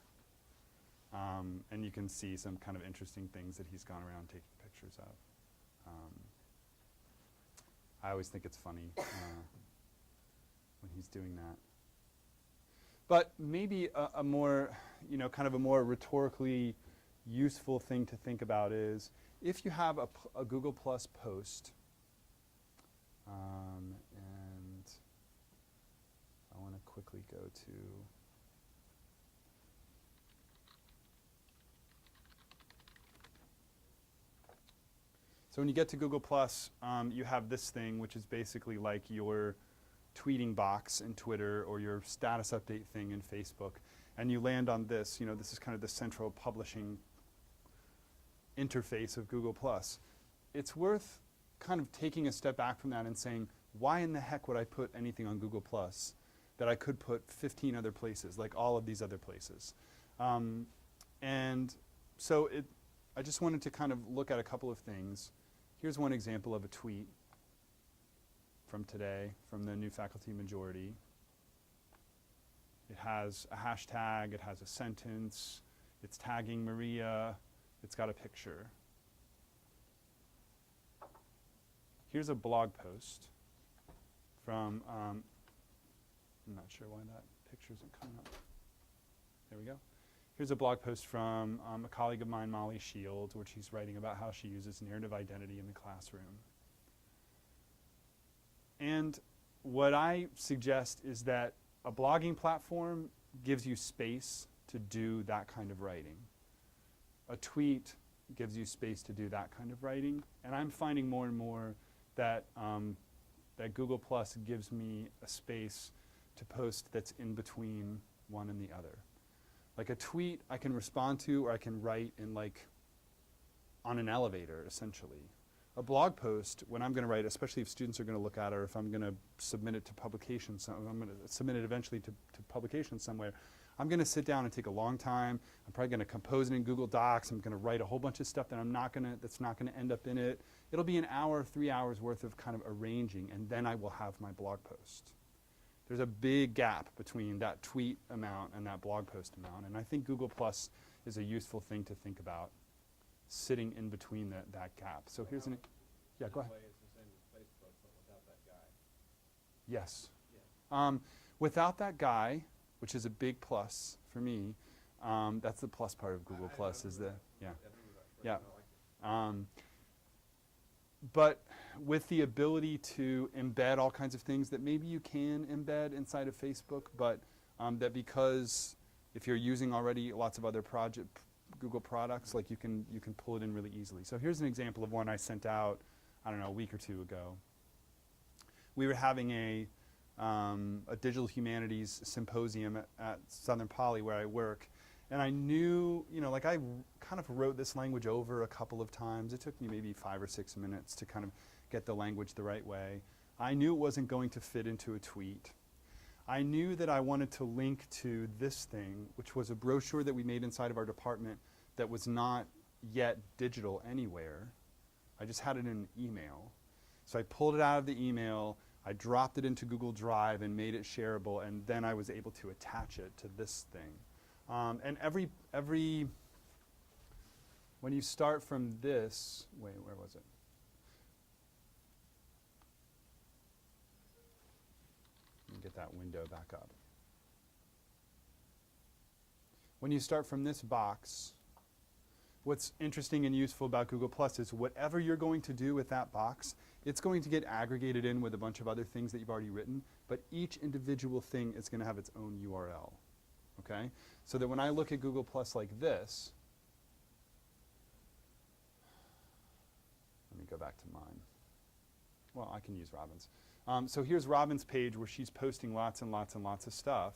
And you can see some kind of interesting things that he's gone around taking pictures of. I always think it's funny when he's doing that. But maybe a more, kind of a more rhetorically useful thing to think about is if you have a Google Plus post, and I want to quickly go to so when you get to Google Plus, you have this thing, which is basically like your tweeting box in Twitter or your status update thing in Facebook, and you land on this. This is kind of the central publishing interface of Google Plus. It's worth kind of taking a step back from that and saying, why in the heck would I put anything on Google Plus that I could put 15 other places, like all of these other places? And so I just wanted to kind of look at a couple of things. Here's one example of a tweet from today, from the new faculty majority. It has a hashtag, it has a sentence, it's tagging Maria, it's got a picture. Here's a blog post from, I'm not sure why that picture isn't coming up. There we go. Here's a blog post from a colleague of mine, Molly Shields, where she's writing about how she uses narrative identity in the classroom. And what I suggest is that a blogging platform gives you space to do that kind of writing. A tweet gives you space to do that kind of writing. And I'm finding more and more that, that Google Plus gives me a space to post that's in between one and the other. Like a tweet I can respond to, or I can write in on an elevator, essentially. A blog post, when I'm going to write, especially if students are going to look at it, or if I'm going to submit it to publication, I'm going to submit it eventually to publication somewhere, I'm going to sit down and take a long time. I'm probably going to compose it in Google Docs. I'm going to write a whole bunch of stuff that that's not going to end up in it. It'll be an hour, 3 hours worth of kind of arranging, and then I will have my blog post. There's a big gap between that tweet amount and that blog post amount, and I think Google Plus is a useful thing to think about, sitting in between that gap. So here's an, yeah, go ahead. It's the same with Facebook, but without that guy. Yes. Yeah. Without that guy, which is a big plus for me, that's the plus part of Google Plus is the, yeah. Yeah. But with the ability to embed all kinds of things that maybe you can embed inside of Facebook, but that because if you're using already lots of other Google products, like you can pull it in really easily. So here's an example of one I sent out, I don't know, a week or two ago. We were having a digital humanities symposium at Southern Poly where I work, and I knew, like I kind of wrote this language over a couple of times. It took me maybe 5 or 6 minutes to kind of get the language the right way. I knew it wasn't going to fit into a tweet. I knew that I wanted to link to this thing, which was a brochure that we made inside of our department that was not yet digital anywhere. I just had it in an email. So I pulled it out of the email, I dropped it into Google Drive and made it shareable, and then I was able to attach it to this thing. And when you start from this, wait, where was it? Let me get that window back up. When you start from this box, what's interesting and useful about Google Plus is whatever you're going to do with that box, it's going to get aggregated in with a bunch of other things that you've already written, but each individual thing is going to have its own URL. Okay? So that when I look at Google Plus like this, let me go back to mine. Well, I can use Robin's. So here's Robin's page where she's posting lots and lots and lots of stuff.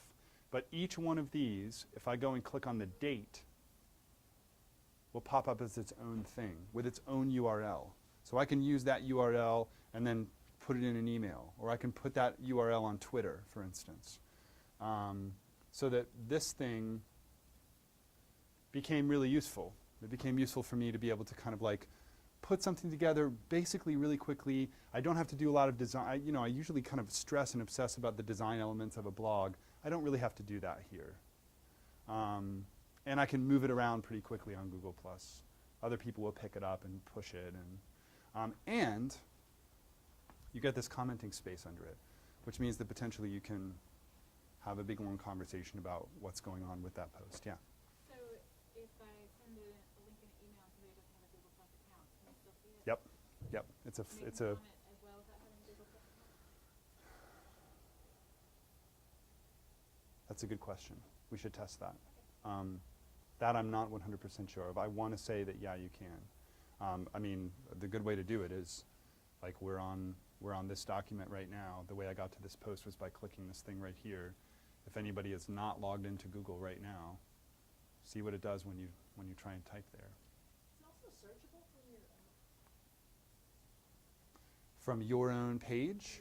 But each one of these, if I go and click on the date, will pop up as its own thing with its own URL. So I can use that URL and then put it in an email. Or I can put that URL on Twitter, for instance. So that this thing became really useful. It became useful for me to be able to kind of like put something together basically really quickly. I don't have to do a lot of design. I usually kind of stress and obsess about the design elements of a blog. I don't really have to do that here. And I can move it around pretty quickly on Google+. Other people will pick it up and push it. And you get this commenting space under it, which means that potentially you can have a big, long conversation about what's going on with that post. Yeah? So if I send a link in an email to somebody who doesn't have a Google Plus account, can they still see it? Yep. Yep. It's a, And they it's can a, comment as well without having a Google Plus account? that's a good question. We should test that. That I'm not 100% sure of. I want to say that, yeah, you can. I mean, the good way to do it is, like, we're on this document right now. The way I got to this post was by clicking this thing right here. If anybody is not logged into Google right now, see what it does when you try and type there. It's also searchable From your own page?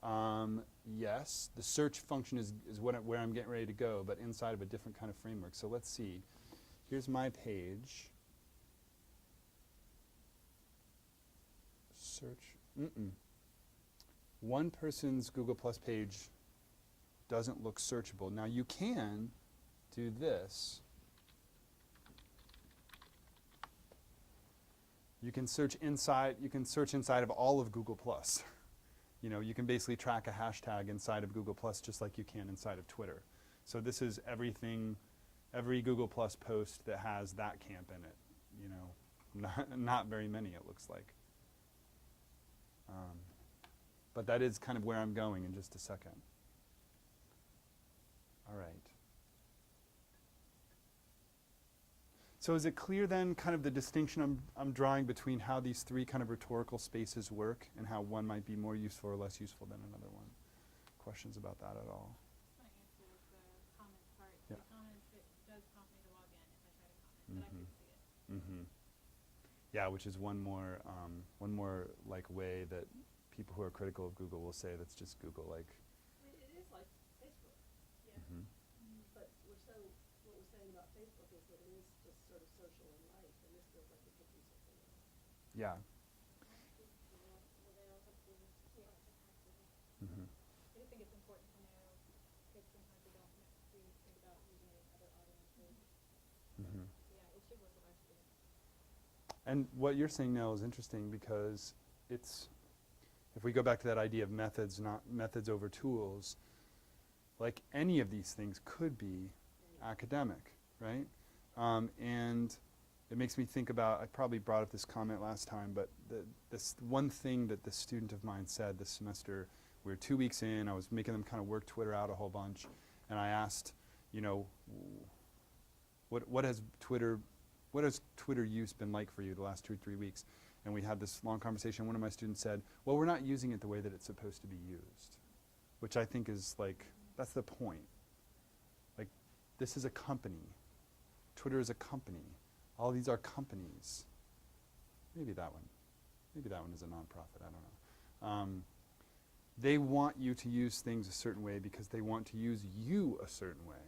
Yeah. Yes, the search function is where I'm getting ready to go, but inside of a different kind of framework. So let's see. Here's my page. Search. One person's Google Plus page doesn't look searchable. Now you can do this. You can search inside of all of Google Plus. You can basically track a hashtag inside of Google Plus just like you can inside of Twitter. So this is everything, every Google Plus post that has that camp in it. Not very many, it looks like. But that is kind of where I'm going in just a second. All right. So is it clear then kind of the distinction I'm drawing between how these three kind of rhetorical spaces work and how one might be more useful or less useful than another one? Questions about that at all? I just want to answer the comments part. Yeah. The comments, it does prompt me to log in if I try to comment, but I couldn't see it. Yeah, which is one more like way that people who are critical of Google will say that's just Google. Like, I mean, it is like Facebook. Yeah. But what we're saying about Facebook is that it is just sort of social and life, and this feels like it could be something else. yeah. I do think it's important to know, because sometimes we don't think about using it in other audiences. Yeah, it should work with our students. And what you're saying now is interesting because if we go back to that idea of methods, not methods over tools, like any of these things could be academic, right? And it makes me think about, I probably brought up this comment last time, but this one thing that this student of mine said this semester, we were 2 weeks in, I was making them kind of work Twitter out a whole bunch, and I asked, what has Twitter use been like for you the last 2 or 3 weeks? And we had this long conversation. One of my students said, well, we're not using it the way that it's supposed to be used, which I think is like, that's the point. Like, this is a company. Twitter is a company. All these are companies. Maybe that one is a nonprofit, I don't know. They want you to use things a certain way because they want to use you a certain way.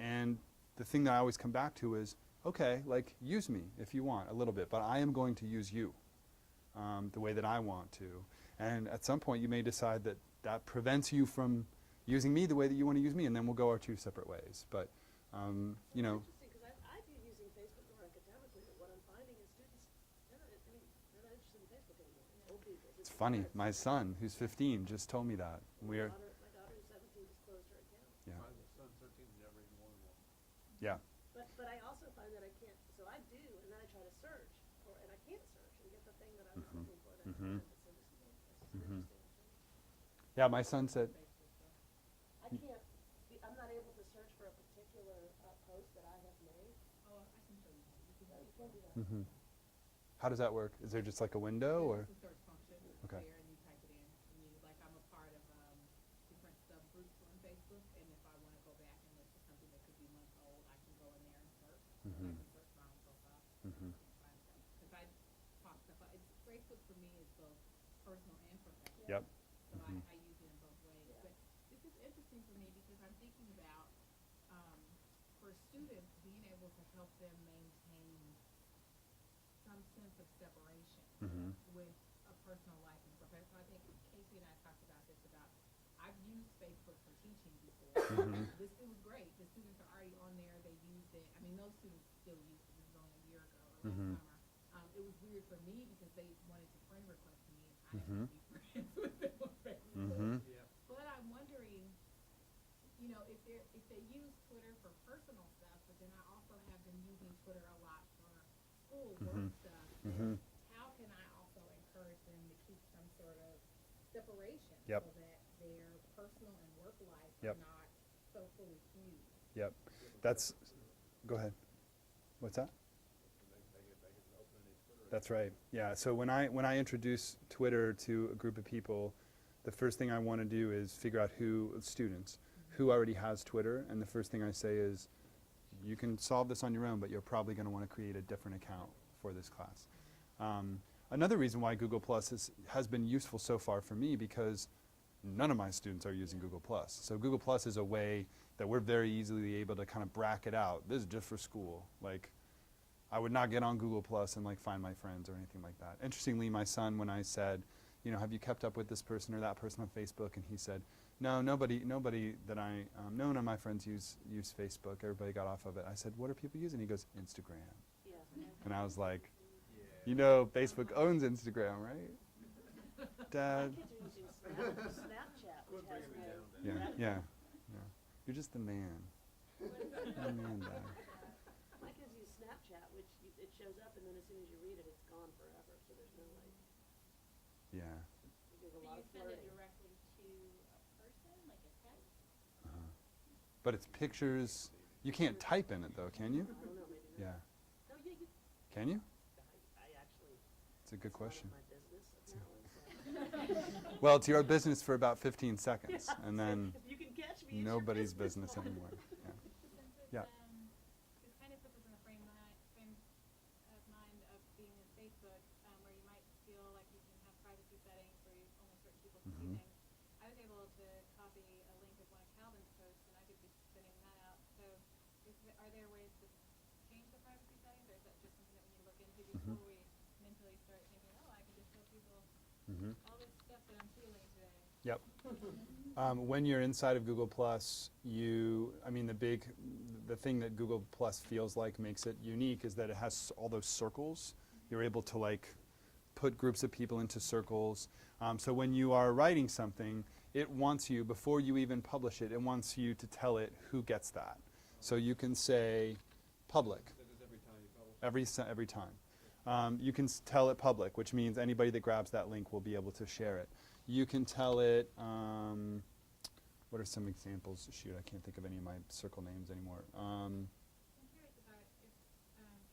And the thing that I always come back to is, okay, like, use me if you want a little bit, but I am going to use you the way that I want to. And at some point you may decide that that prevents you from using me the way that you want to use me, and then we'll go our two separate ways. But, Interesting, because I've been using Facebook more academically, but what I'm finding is students, they're not interested in Facebook anymore. Old people. it's funny. My son, who's 15, just told me that. My daughter who's 17 just closed her account. Yeah. My son 13 never even wanted one. Yeah. But I also find that I can't, so I Mhm. This is Mhm. interesting. Yeah, my son said, I can't, I'm not able to search for a particular post that I have made. Oh, I can show you. You can No, you can't do that. mhm. How does that work? Is there just like a window or? It's a search function Okay. there, and you type it in, and you, like, I'm a part of, different subgroups on Facebook, and if I wanna go back and look for something that could be months old, I can go in there and search. Mhm. I can search my own profile. Mhm. And find stuff. 'Cause I pop stuff up. Facebook for me is both personal and professional. Yep. So Mhm. I use it in both ways. Yeah. But this is interesting for me because I'm thinking about, for students, being able to help them maintain some sense of separation Mhm. with a personal life and professional. I think Casey and I talked about this about, I've used Facebook for teaching before. Mhm. It was great. The students are already on there. They used it. I mean, those students still use it. This was only a year ago or last Mhm. summer. It was weird for me because they wanted to friend request me, and I Mhm. didn't be friends with them on Facebook. Mhm. But I'm wondering, if they use Twitter for personal stuff, but then I also have them using Twitter a lot for school work Mhm. stuff. Mhm. How can I also encourage them to keep some sort of separation Yep. so that their personal and work life Yep. are not so fully fused? Yep. That's, go ahead. What's that? That's right. Yeah. So when I introduce Twitter to a group of people, the first thing I want to do is figure out students, who already has Twitter, and the first thing I say is, you can solve this on your own, but you're probably going to want to create a different account for this class. Another reason why Google Plus has been useful so far for me, because none of my students are using Google Plus. So Google Plus is a way that we're very easily able to kind of bracket out, this is just for school. Like, I would not get on Google Plus and like find my friends or anything like that. Interestingly, my son, when I said, have you kept up with this person or that person on Facebook? And he said, no, nobody that none of my friends use Facebook. Everybody got off of it. I said, what are people using? He goes, Instagram. Yeah. And I was like, Facebook owns Instagram, right? Dad. My kids are using Snapchat, which has no. Yeah. You're just the man. You're the man, Dad. My kids use Snapchat, which it shows up, and then as soon as you read it, it's gone forever. So there's no Yeah. there's a Do lot you of send it flirting. directly to a person, like a text? But it's pictures. You can't type in it though, can you? I don't know, maybe not. Yeah. No, yeah, you. Can you? I actually. It's a good question. It's none of my business, apparently. Well, it's your business for about 15 seconds, Yeah, and so then if you can catch me, it's your nobody's business business. anymore. Yeah. Since it's, Yeah. this kind of puts us in the frame of mind of being in Facebook, where you might feel like you can have privacy settings where only certain people can see Mhm. things. I was able to copy a link of one of Calvin's posts, and I could be sending that out. So, are there ways to change the privacy settings, or is that just something that we need to look into before we mentally start thinking, oh, I can just show people Mhm. all this stuff that I'm feeling today? Yep. When you're inside of Google Plus, the thing that Google Plus feels like makes it unique is that it has all those circles. You're able to like put groups of people into circles. So when you are writing something, it wants you, before you even publish it, it wants you to tell it who gets that. So you can say public. That is every time you publish. Every time. You can tell it public, which means anybody that grabs that link will be able to share it. You can tell it, what are some examples? Shoot, I can't think of any of my circle names anymore. I'm curious about if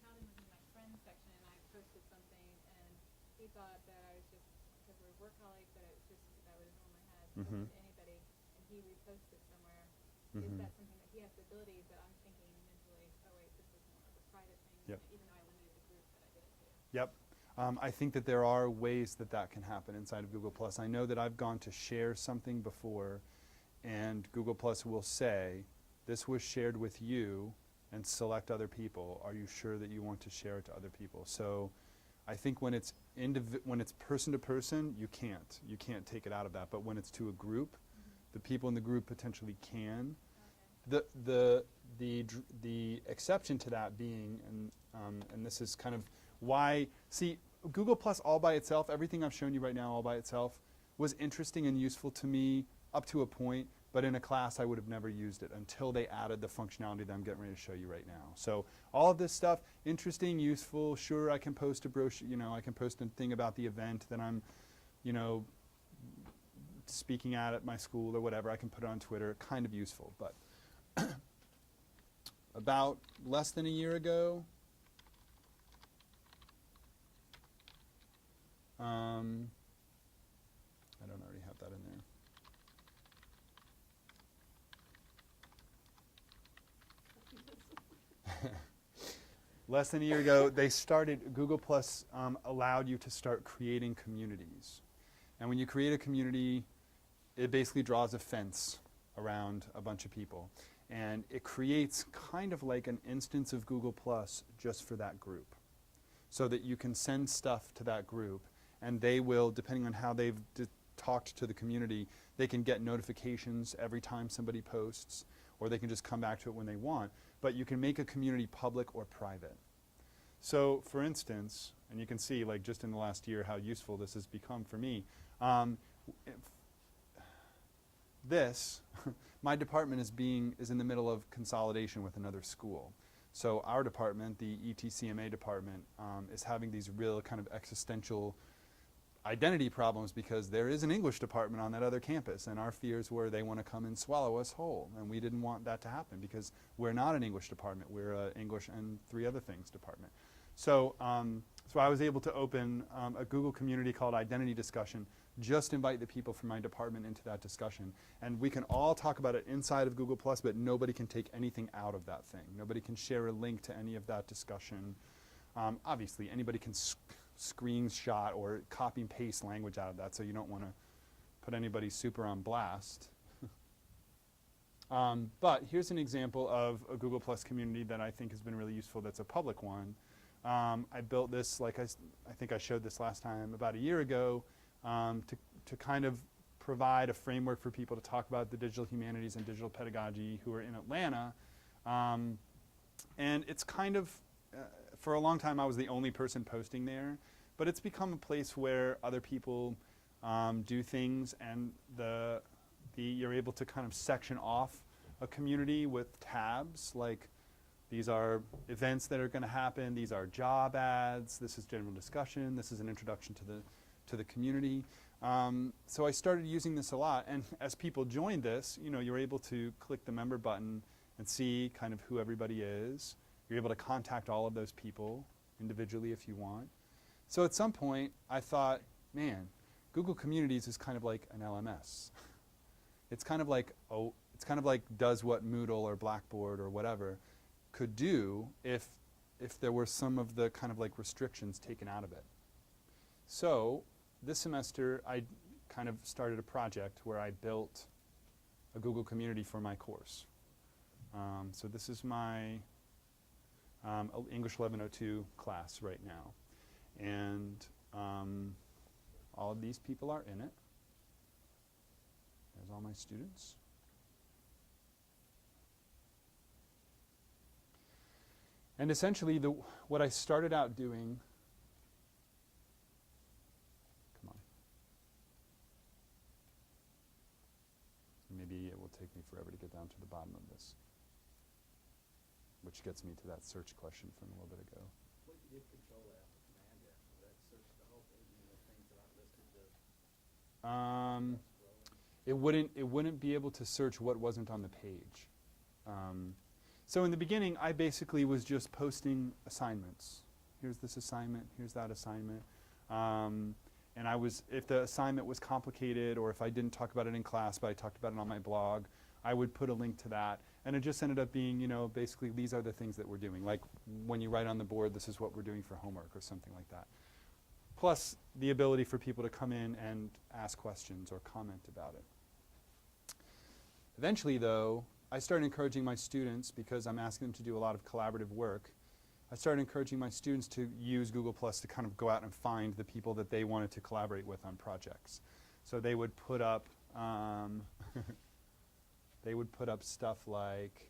Calvin was in my friends section and I posted something and he thought that I was just, because we were work colleagues, that it was just that was on my head, Mhm. to anybody, and he reposted somewhere. Mhm. Is that something that he has the ability, but I'm thinking mentally, oh wait, this is more of a private thing, Yep. even though I limited the group that I did it to. Yep. I think that there are ways that can happen inside of Google Plus. I know that I've gone to share something before, and Google Plus will say, this was shared with you, and select other people. Are you sure that you want to share it to other people? So I think when it's person to person, you can't take it out of that. But when it's to a group, the people in the group potentially can. Okay. The exception to that being, and this is kind of why, see, Google Plus all by itself, everything I've shown you right now all by itself, was interesting and useful to me up to a point, but in a class I would have never used it until they added the functionality that I'm getting ready to show you right now. So all of this stuff, interesting, useful. Sure, I can post a brochure, I can post a thing about the event that I'm, speaking at my school or whatever. I can put it on Twitter, kind of useful. But about less than a year ago, I don't already have that in there. Less than a year ago, they started, Google Plus allowed you to start creating communities. And when you create a community, it basically draws a fence around a bunch of people. And it creates kind of like an instance of Google Plus just for that group, so that you can send stuff to that group, and they will, depending on how they've talked to the community, they can get notifications every time somebody posts, or they can just come back to it when they want. But you can make a community public or private. So for instance, and you can see like just in the last year how useful this has become for me, my department is in the middle of consolidation with another school. So our department, the ETCMA department, is having these real kind of existential identity problems because there is an English department on that other campus, and our fears were they want to come and swallow us whole, and we didn't want that to happen because we're not an English department. We're an English and 3 other things department. So, so I was able to open a Google community called Identity Discussion, just invite the people from my department into that discussion. And we can all talk about it inside of Google+, but nobody can take anything out of that thing. Nobody can share a link to any of that discussion. Obviously, anybody can screenshot or copy and paste language out of that, so you don't want to put anybody super on blast. But here's an example of a Google Plus community that I think has been really useful that's a public one. I built this, like I think I showed this last time, about a year ago, to kind of provide a framework for people to talk about the digital humanities and digital pedagogy who are in Atlanta. And it's kind of, for a long time I was the only person posting there, but it's become a place where other people do things, and you're able to kind of section off a community with tabs, like these are events that are going to happen, these are job ads, this is general discussion, this is an introduction to the community. So I started using this a lot, and as people joined this, you're able to click the member button and see kind of who everybody is. You're able to contact all of those people individually if you want. So at some point, I thought, man, Google Communities is kind of like an LMS. It's kind of like does what Moodle or Blackboard or whatever could do if there were some of the kind of like restrictions taken out of it. So this semester, I kind of started a project where I built a Google community for my course. So this is my English 1102 class right now. And all of these people are in it. There's all my students. And essentially, what I started out doing, come on. Maybe it will take me forever to get down to the bottom of this, which gets me to that search question from a little bit ago. What if you did control F, Command F, would that search the whole thing, the things that aren't listed? It wouldn't be able to search what wasn't on the page. So in the beginning, I basically was just posting assignments. Here's this assignment, here's that assignment. And if the assignment was complicated, or if I didn't talk about it in class, but I talked about it on my blog, I would put a link to that. And it just ended up being, basically these are the things that we're doing. Like when you write on the board, this is what we're doing for homework or something like that. Plus the ability for people to come in and ask questions or comment about it. Eventually, though, I started encouraging my students, because I'm asking them to do a lot of collaborative work, I started encouraging my students to use Google Plus to kind of go out and find the people that they wanted to collaborate with on projects. So they would put up stuff like,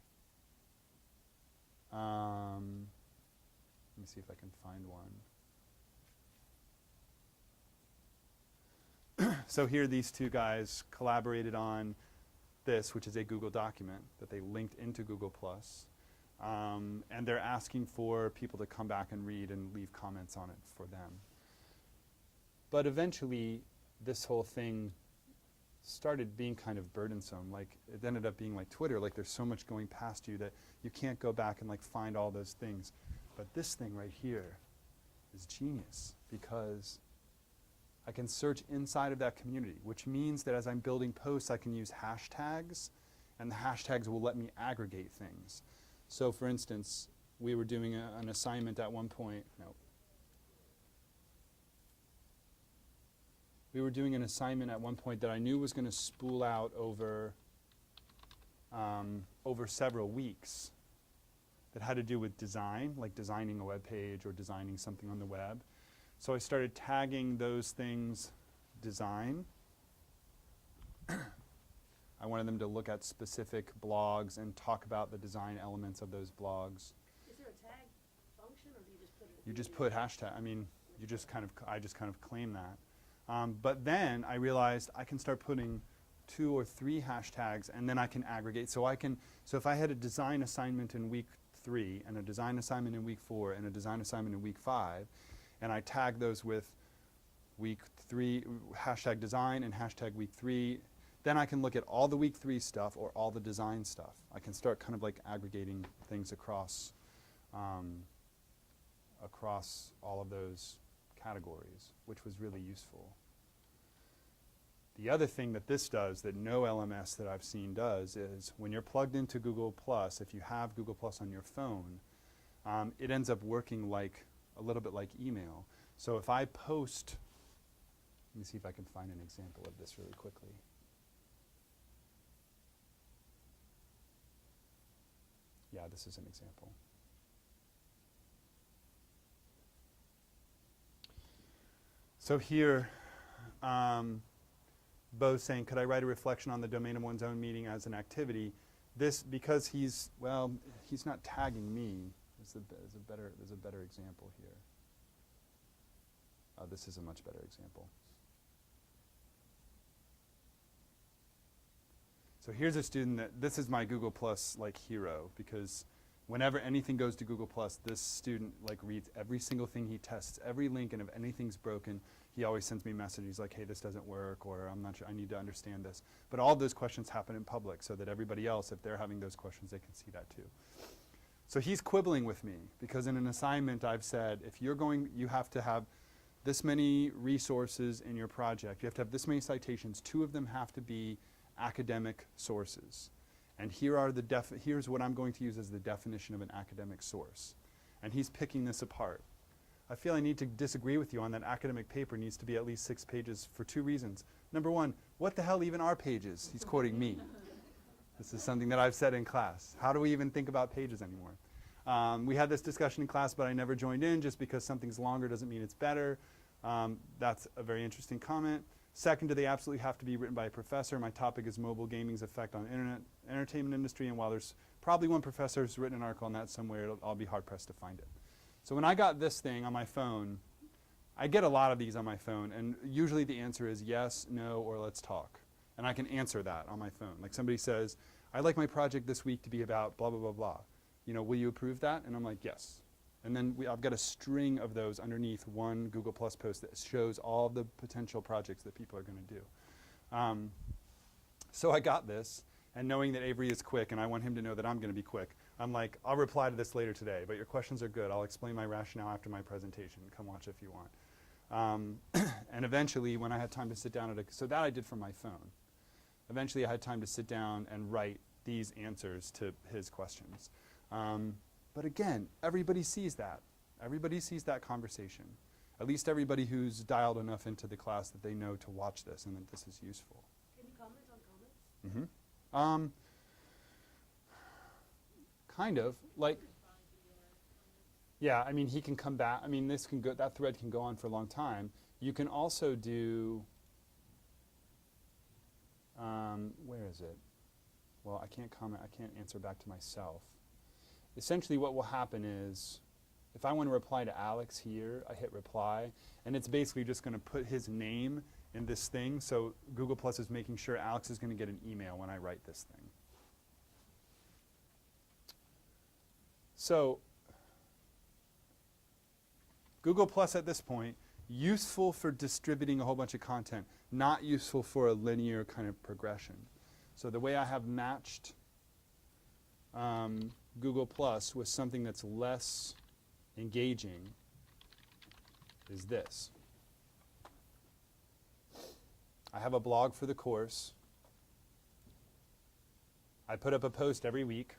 let me see if I can find one. So here these two guys collaborated on, this, which is a Google document that they linked into Google+. And they're asking for people to come back and read and leave comments on it for them. But eventually, this whole thing started being kind of burdensome. Like, it ended up being like Twitter, like there's so much going past you that you can't go back and like find all those things. But this thing right here is genius, because I can search inside of that community, which means that as I'm building posts, I can use hashtags, and the hashtags will let me aggregate things. So for instance, we were doing an assignment at one point. We were doing an assignment at one point that I knew was going to spool out over several weeks, that had to do with design, like designing a web page or designing something on the web. So I started tagging those things design. I wanted them to look at specific blogs and talk about the design elements of those blogs. Is there a tag function, or do you just put it? You just put hashtag. I mean, you just kind of. I just kind of claim that. But then I realized I can start putting 2 or 3 hashtags, and then I can aggregate. So I can. So if I had a design assignment in week 3, and a design assignment in week 4, and a design assignment in week 5, and I tag those with week 3 hashtag design and hashtag week 3. Then I can look at all the week 3 stuff or all the design stuff. I can start kind of like aggregating things across across all of those categories, which was really useful. The other thing that this does that no LMS that I've seen does is when you're plugged into Google+, if you have Google+ on your phone, it ends up working like a little bit like email. So if I post, let me see if I can find an example of this really quickly. Yeah, this is an example. So here, Bo's saying, could I write a reflection on the domain of one's own meeting as an activity? This, because he's not tagging me. There's a better example here. This is a much better example. So here's a student that, this is my Google Plus like hero, because whenever anything goes to Google Plus, this student like reads every single thing he tests, every link, and if anything's broken, he always sends me messages like, hey, this doesn't work, or I'm not sure, I need to understand this. But all of those questions happen in public so that everybody else, if they're having those questions, they can see that too. So he's quibbling with me, because in an assignment I've said, if you're going, you have to have this many resources in your project, you have to have this many citations, 2 of them have to be academic sources. And here are the here's what I'm going to use as the definition of an academic source. And he's picking this apart. I feel I need to disagree with you on that. Academic paper needs to be at least 6 pages for 2 reasons. Number 1, what the hell even are pages? He's quoting me. This is something that I've said in class. How do we even think about pages anymore? We had this discussion in class, but I never joined in. Just because something's longer doesn't mean it's better. That's a very interesting comment. Second, do they absolutely have to be written by a professor? My topic is mobile gaming's effect on internet entertainment industry, and while there's probably one professor who's written an article on that somewhere, I'll be hard-pressed to find it. So when I got this thing on my phone, I get a lot of these on my phone, and usually the answer is yes, no, or let's talk. And I can answer that on my phone. Like somebody says, I'd like my project this week to be about blah, blah, blah, blah. You know, will you approve that? And I'm like, yes. And then I've got a string of those underneath one Google Plus post that shows all the potential projects that people are going to do. So I got this, and knowing that Avery is quick, and I want him to know that I'm going to be quick, I'm like, I'll reply to this later today, but your questions are good. I'll explain my rationale after my presentation. Come watch if you want. And eventually, when I had time to sit down so that I did from my phone. Eventually, I had time to sit down and write these answers to his questions. But again, everybody sees that. Everybody sees that conversation. At least everybody who's dialed enough into the class that they know to watch this and that this is useful. Can you comment on comments? Kind of. Like, yeah, I mean, he can come back. I mean, this can go, that thread can go on for a long time. You can also do, where is it? Well, I can't comment. I can't answer back to myself. Essentially what will happen is, if I want to reply to Alex here, I hit reply, and it's basically just going to put his name in this thing. So Google Plus is making sure Alex is going to get an email when I write this thing. So Google Plus at this point, useful for distributing a whole bunch of content, not useful for a linear kind of progression. So the way I have matched Google Plus with something that's less engaging is this. I have a blog for the course. I put up a post every week.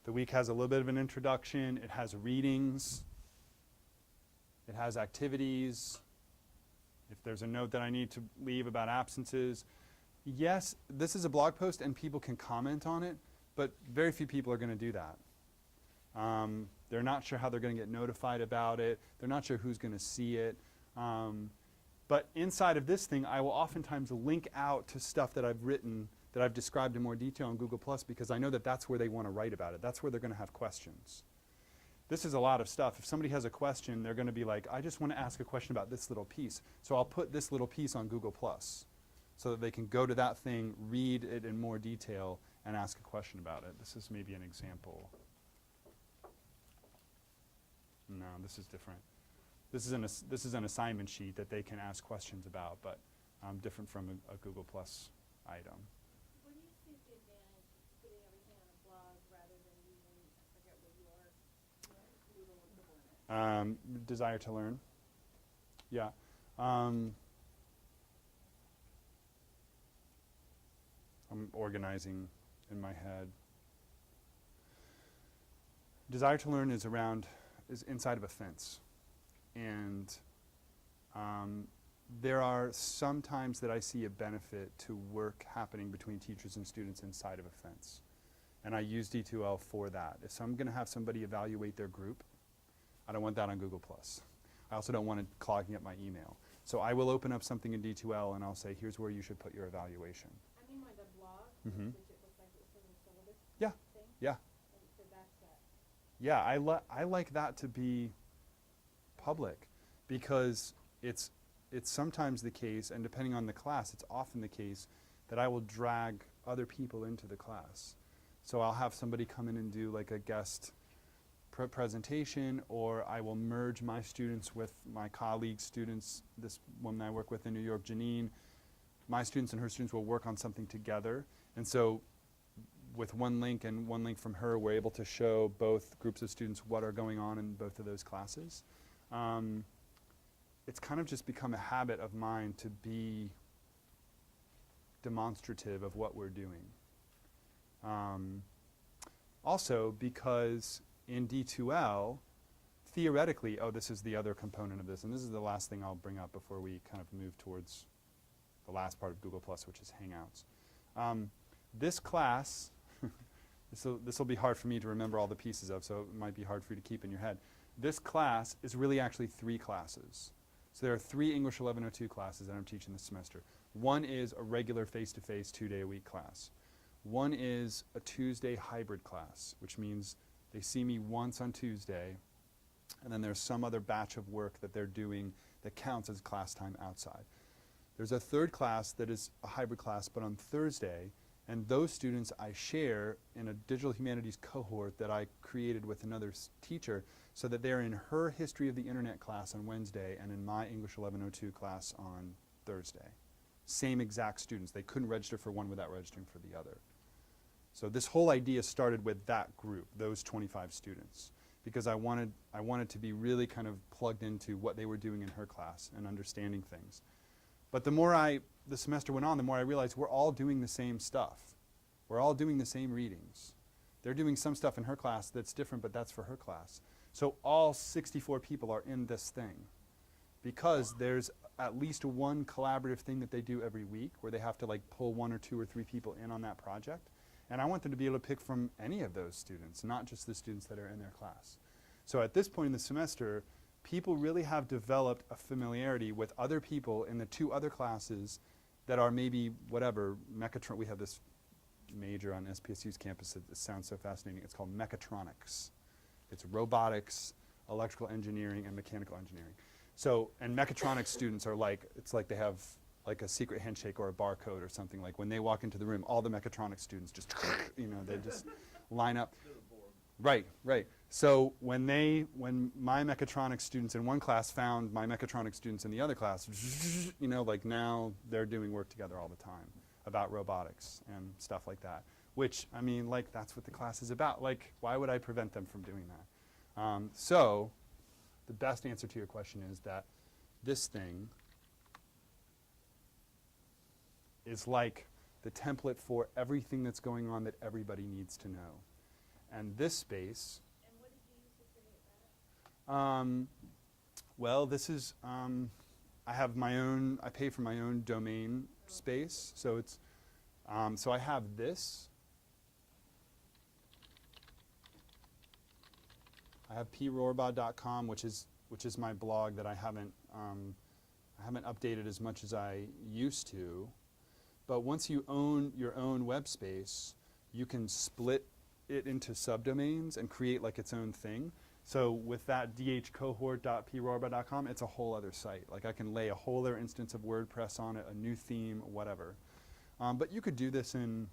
The week has a little bit of an introduction. It has readings. It has activities. If there's a note that I need to leave about absences. Yes, this is a blog post and people can comment on it, but very few people are going to do that. They're not sure how they're going to get notified about it. They're not sure who's going to see it. But inside of this thing, I will oftentimes link out to stuff that I've written, that I've described in more detail in Google Plus, because I know that that's where they want to write about it. That's where they're going to have questions. This is a lot of stuff. If somebody has a question, they're going to be like, I just want to ask a question about this little piece. So I'll put this little piece on Google Plus so that they can go to that thing, read it in more detail, and ask a question about it. This is maybe an example. No, this is different. This is an assignment sheet that they can ask questions about, but different from a Google Plus item. What do you see as the advantage of putting everything on a blog rather than using, I forget what your Google equivalent is? Desire to learn. Yeah. I'm organizing in my head. Desire to learn is inside of a fence. And there are some times that I see a benefit to work happening between teachers and students inside of a fence. And I use D2L for that. If I'm going to have somebody evaluate their group, I don't want that on Google+. I also don't want it clogging up my email. So I will open up something in D2L and I'll say, here's where you should put your evaluation. I mean, by the blog, Mhm. which it looks like it's sort of a syllabus Yeah, thing. yeah. And so that's that. Yeah, I like that to be public, because it's sometimes the case, and depending on the class, it's often the case that I will drag other people into the class. So I'll have somebody come in and do like a guest presentation, or I will merge my students with my colleagues' students. This woman I work with in New York, Janine, my students and her students will work on something together. And so with one link and one link from her, we're able to show both groups of students what are going on in both of those classes. It's kind of just become a habit of mine to be demonstrative of what we're doing. Also, because in D2L, theoretically, this is the other component of this, and this is the last thing I'll bring up before we kind of move towards the last part of Google+, which is Hangouts. This class, this will be hard for me to remember all the pieces of, so it might be hard for you to keep in your head. This class is really actually 3 classes. So there are 3 English 1102 classes that I'm teaching this semester. One is a regular face-to-face 2-day-a-week class. One is a Tuesday hybrid class, which means they see me once on Tuesday, and then there's some other batch of work that they're doing that counts as class time outside. There's a third class that is a hybrid class, but on Thursday, and those students I share in a digital humanities cohort that I created with another teacher, so that they're in her history of the internet class on Wednesday and in my English 1102 class on Thursday. Same exact students. They couldn't register for one without registering for the other. So this whole idea started with that group, those 25 students, because I wanted to be really kind of plugged into what they were doing in her class and understanding things. But the more the semester went on, the more I realized we're all doing the same stuff. We're all doing the same readings. They're doing some stuff in her class that's different, but that's for her class. So all 64 people are in this thing, because there's at least one collaborative thing that they do every week where they have to like pull 1 or 2 or 3 people in on that project. And I want them to be able to pick from any of those students, not just the students that are in their class. So at this point in the semester, people really have developed a familiarity with other people in the 2 other classes that are maybe whatever, mechatronics. We have this major on SPSU's campus that sounds so fascinating. It's called mechatronics. It's robotics, electrical engineering, and mechanical engineering. So, and mechatronics students are like, it's like they have like a secret handshake or a barcode or something. Like when they walk into the room, all the mechatronics students just, they just line up. Right, right. So when my mechatronics students in one class found my mechatronics students in the other class, like now they're doing work together all the time about robotics and stuff like that. Which, I mean, like, that's what the class is about. Like, why would I prevent them from doing that? So the best answer to your question is that this thing is like the template for everything that's going on that everybody needs to know. And this space, And what did you use to create that? well, this is, I have my own, I pay for my own domain space. So it's, so I have this. I have prorbod.com, which is my blog that I haven't updated as much as I used to. But once you own your own web space, you can split it into subdomains and create like its own thing. So with that dhcohort.prorbod.com, it's a whole other site. Like I can lay a whole other instance of WordPress on it, a new theme, whatever. But you could do this with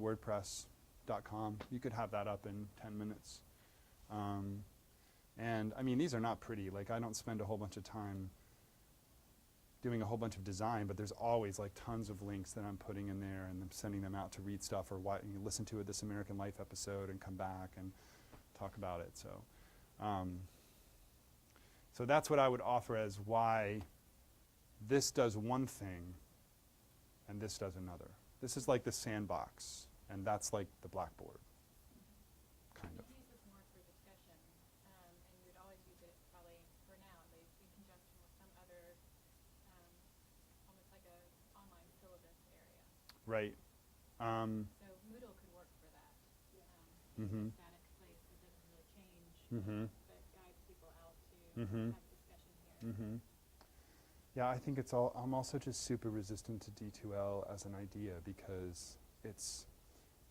WordPress.com. You could have that up in 10 minutes. And I mean, these are not pretty. Like I don't spend a whole bunch of time doing a whole bunch of design, but there's always like tons of links that I'm putting in there, and I'm sending them out to read stuff or listen to a This American Life episode and come back and talk about it. So, so that's what I would offer as why this does one thing and this does another. This is like the sandbox, and that's like the blackboard, kind of. You'd use this more for discussion, and you would always use it probably, for now at least, in conjunction with some other, almost like a online syllabus area. Right. So Moodle could work for that. It's a static place that doesn't really change, but guides people out to have discussion here. Yeah, I think it's all, I'm also just super resistant to D2L as an idea because it's,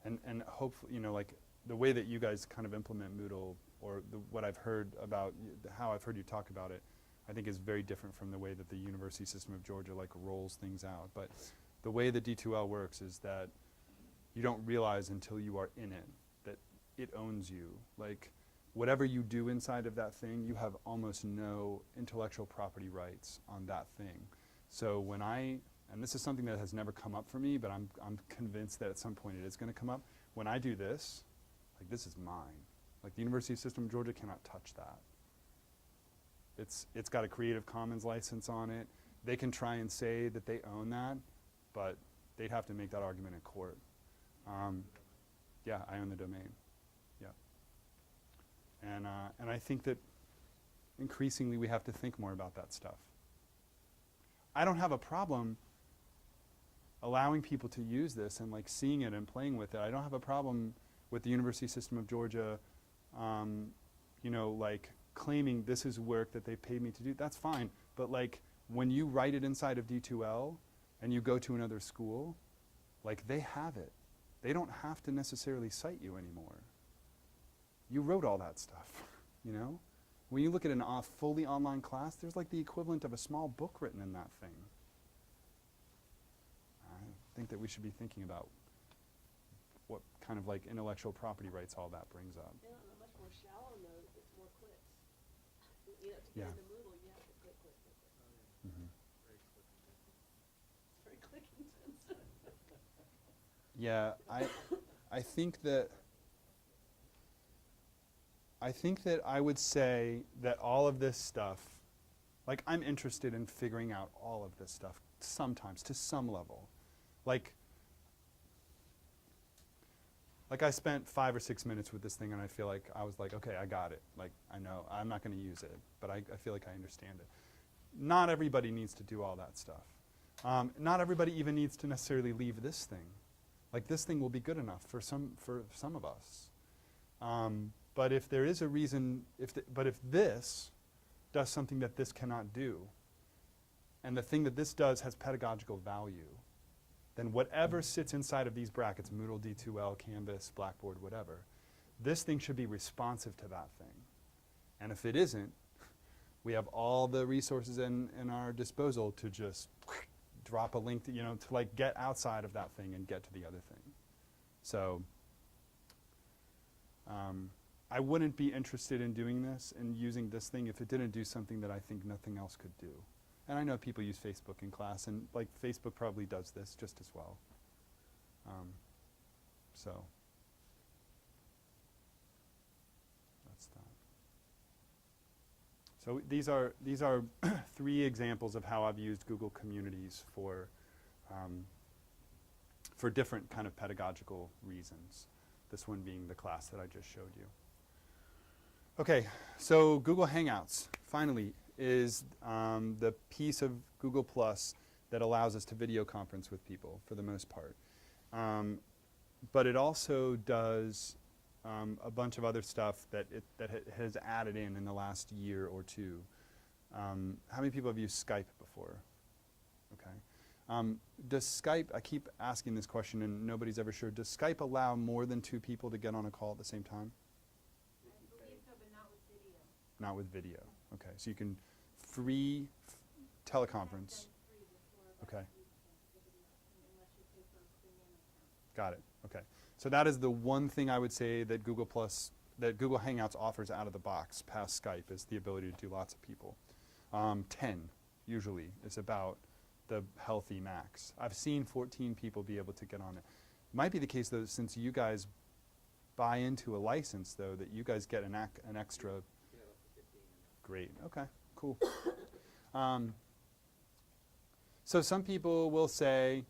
and hopefully, like the way that you guys kind of implement Moodle, or what I've heard about, how I've heard you talk about it, I think is very different from the way that the University System of Georgia like rolls things out. But the way the D2L works is that you don't realize until you are in it that it owns you. Like whatever you do inside of that thing, you have almost no intellectual property rights on that thing. So when and this is something that has never come up for me, but I'm convinced that at some point it is going to come up. When I do this, like this is mine. Like the University System of Georgia cannot touch that. It's got a Creative Commons license on it. They can try and say that they own that, but they'd have to make that argument in court. Yeah, I own the domain. Yeah. And I think that increasingly we have to think more about that stuff. I don't have a problem allowing people to use this and like seeing it and playing with it. I don't have a problem with the University System of Georgia, like claiming this is work that they paid me to do. That's fine. But like when you write it inside of D2L and you go to another school, like they have it. They don't have to necessarily cite you anymore. You wrote all that stuff, When you look at a fully online class, there's like the equivalent of a small book written in that thing. I think that we should be thinking about what kind of like intellectual property rights all that brings up. Yeah, on a much more shallow note, it's more clicks. To get Yeah. into Moodle, you have to click. It's very click intensive. Yeah, I think that I would say that all of this stuff, like I'm interested in figuring out all of this stuff sometimes to some level. Like I spent 5 or 6 minutes with this thing and I feel like I was like, okay, I got it. Like I know, I'm not going to use it, but I feel like I understand it. Not everybody needs to do all that stuff. Not everybody even needs to necessarily leave this thing. Like this thing will be good enough for some of us. But if there is a reason, if this does something that this cannot do, and the thing that this does has pedagogical value, then whatever sits inside of these brackets, Moodle, D2L, Canvas, Blackboard, whatever, this thing should be responsive to that thing. And if it isn't, We have all the resources in our disposal to just drop a link to, to like get outside of that thing and get to the other thing. So I wouldn't be interested in doing this and using this thing if it didn't do something that I think nothing else could do. And I know people use Facebook in class, and like Facebook probably does this just as well. So that's that. So these are 3 examples of how I've used Google Communities for different kind of pedagogical reasons. This one being the class that I just showed you. Okay, so Google Hangouts, finally, is the piece of Google Plus that allows us to video conference with people for the most part. But it also does a bunch of other stuff that it has added in the last year or two. How many people have used Skype before? Okay. Does Skype, I keep asking this question and nobody's ever sure, does Skype allow more than 2 people to get on a call at the same time? I believe so, but not with video. Not with video. Okay, so you can free teleconference. Okay. Got it. Okay. So that is the one thing I would say that Google Hangouts offers out of the box past Skype is the ability to do lots of people. 10 usually is about the healthy max. I've seen 14 people be able to get on it. Might be the case though, since you guys buy into a license though, that you guys get an extra. Great. Okay. Cool. So some people will say,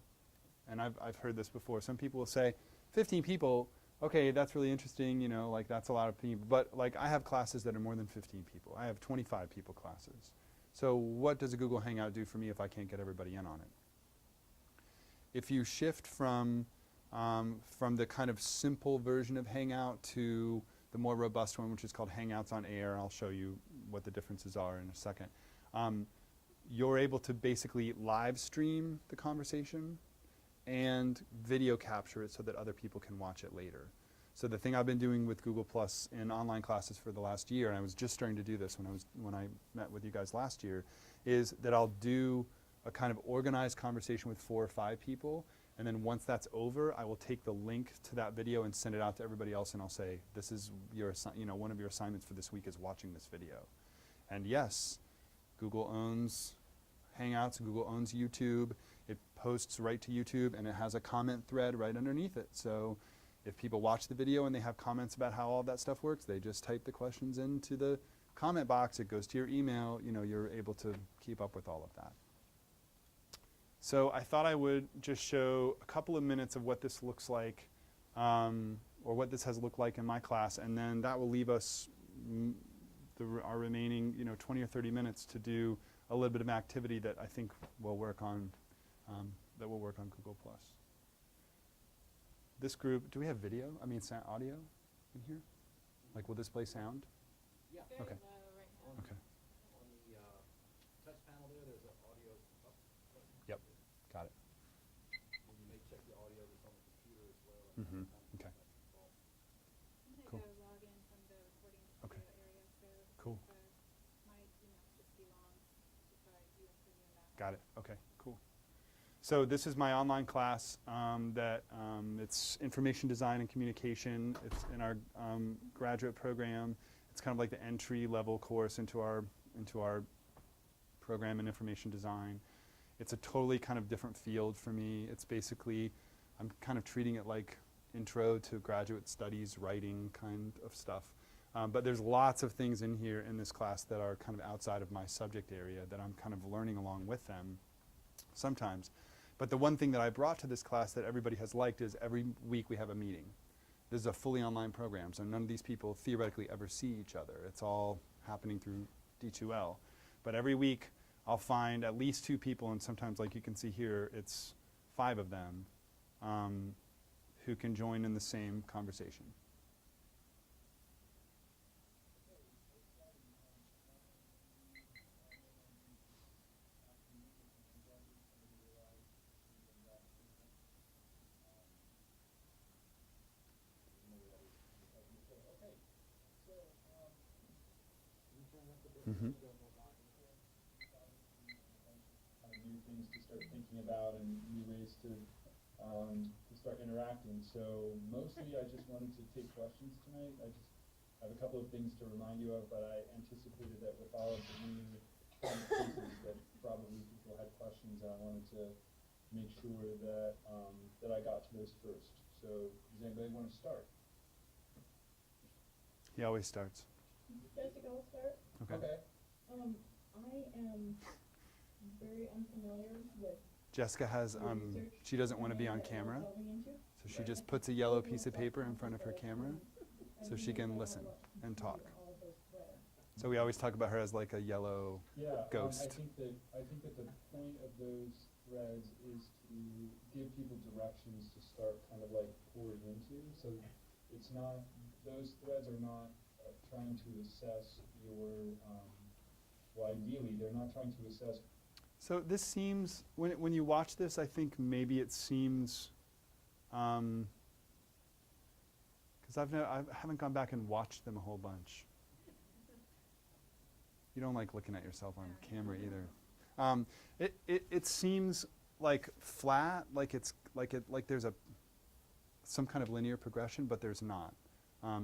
and I've heard this before, some people will say, 15 people, okay, that's really interesting, like that's a lot of people, but like I have classes that are more than 15 people. I have 25 people classes. So what does a Google Hangout do for me if I can't get everybody in on it? If you shift from the kind of simple version of Hangout to the more robust one, which is called Hangouts on Air, I'll show you what the differences are in a second. You're able to basically live stream the conversation and video capture it so that other people can watch it later. So the thing I've been doing with Google Plus in online classes for the last year, and I was just starting to do this when I met with you guys last year, is that I'll do a kind of organized conversation with 4 or 5 people, and then once that's over, I will take the link to that video and send it out to everybody else, and I'll say, this is your one of your assignments for this week is watching this video. And yes, Google owns Hangouts, Google owns YouTube. It posts right to YouTube, and it has a comment thread right underneath it. So if people watch the video and they have comments about how all that stuff works, they just type the questions into the comment box. It goes to your email. You're able to keep up with all of that. So I thought I would just show a couple of minutes of what this looks like, or what this has looked like in my class, and then that will leave us our remaining 20 or 30 minutes to do a little bit of activity that I think will work on Google Plus. This group, do we have video? I mean, audio in here? Like, will this play sound? Yeah. Okay. Okay. On the touch panel there's an audio up button. Yep. Got it. And you may check the audio that's on the computer as well. Mm-hmm. Okay. Cool. I'm gonna go log in from the recording Okay. studio area, so Cool. might just be long if I do a preview of that. Got it. Okay. Cool. So this is my online class it's information design and communication. It's in our graduate program. It's kind of like the entry level course into our program in information design. It's a totally kind of different field for me. It's basically, I'm kind of treating it like intro to graduate studies, writing kind of stuff. But there's lots of things in here in this class that are kind of outside of my subject area that I'm kind of learning along with them sometimes. But the one thing that I brought to this class that everybody has liked is every week we have a meeting. This is a fully online program, so none of these people theoretically ever see each other. It's all happening through D2L. But every week I'll find at least 2 people, and sometimes, like you can see here, it's 5 of them who can join in the same conversation. Mm-hmm. things to start thinking about and new ways to start interacting. So mostly I just wanted to take questions tonight. I just have a couple of things to remind you of, but I anticipated that with all of the new pieces that probably people had questions, and I wanted to make sure that that I got to those first. So does anybody want to start? He always starts. Jessica will start. Okay. I am very unfamiliar with Jessica has, the research she doesn't want to be on that we're camera, delving into. so she just puts a yellow piece of paper in front of her camera so she can listen and talk. All of those threads. So we always talk about her as like a yellow Yeah, ghost. I think that the point of those threads is to give people directions to start kind of like pouring into. So it's not, those threads are not trying to assess your, well, ideally, they're not trying to assess. So this seems, when you watch this, I think maybe it seems, because I haven't gone back and watched them a whole bunch. You don't like looking at yourself on camera either. It seems like flat, like there's some kind of linear progression, but there's not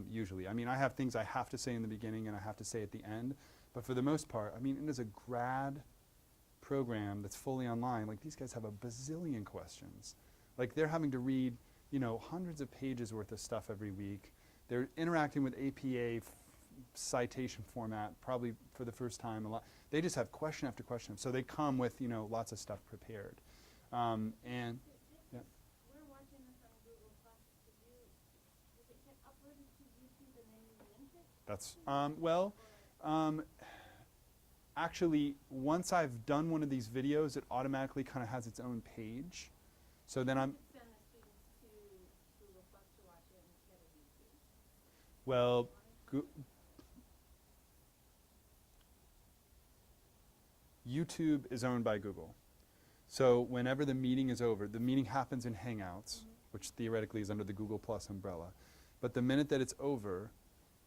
usually. I mean, I have things I have to say in the beginning and I have to say at the end, but for the most part, I mean, it is a grad program that's fully online. Like these guys have a bazillion questions. Like they're having to read, you know, hundreds of pages worth of stuff every week. They're interacting with APA citation format probably for the first time a lot. They just have question after question. So they come with, you know, lots of stuff prepared. And yeah. We're watching this on Google Plus. Does it get uploaded to YouTube and then you link it? That's actually, once I've done one of these videos, it automatically kind of has its own page. So then I'm, You could send the students to Google Plus to watch it instead of YouTube. well, YouTube is owned by Google. So whenever the meeting is over, the meeting happens in Hangouts, which theoretically is under the Google Plus umbrella. But the minute that it's over,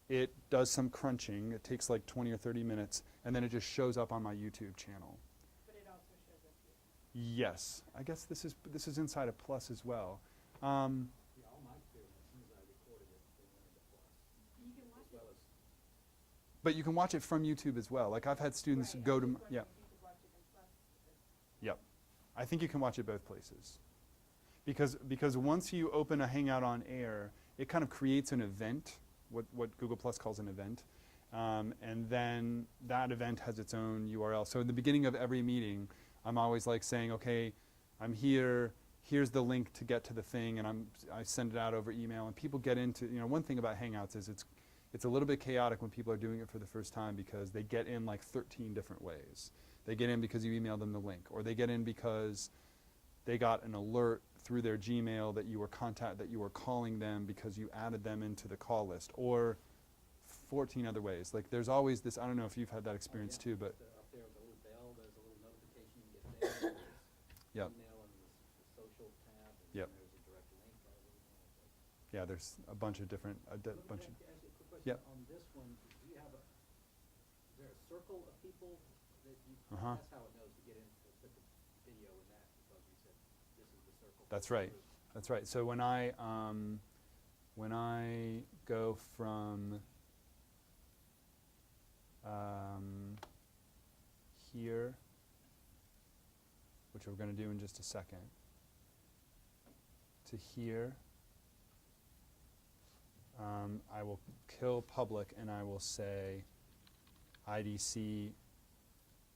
it does some crunching. It takes like 20 or 30 minutes, and then it just shows up on my YouTube channel. But it also shows up here. Yes, I guess this is inside of Plus as well. Yeah, all my students, as soon as I recorded it, they went into Plus, You can watch as well it. as, But you can watch it from YouTube as well. Like I've had students Right, go I to, was yeah, wondering if you could watch it in Plus. yep. I think you can watch it both places. Because once you open a Hangout on air, it kind of creates an event, what Google Plus calls an event. And then that event has its own URL. So in the beginning of every meeting, I'm always like saying, okay, I'm here, here's the link to get to the thing, and I send it out over email, and people get into, you know, one thing about Hangouts is it's a little bit chaotic when people are doing it for the first time because they get in like 13 different ways. They get in because you emailed them the link, or they get in because they got an alert through their Gmail that you were calling them because you added them into the call list, or 14 other ways. Like there's always this, I don't know if you've had that experience too, but up there with the little bell, there's a little notification you get there. Yep. Email and the social tab, and Yep. then there's a direct link probably. yeah, there's a bunch of different, Let me ask you a quick question. Yep. On this one, do you have is there a circle of people that you, Uh-huh. that's how it knows to get in, to put the video in that, because you said this is the circle. That's right. That's right. So when I go from here, which we're going to do in just a second, to here, I will kill public and I will say IDC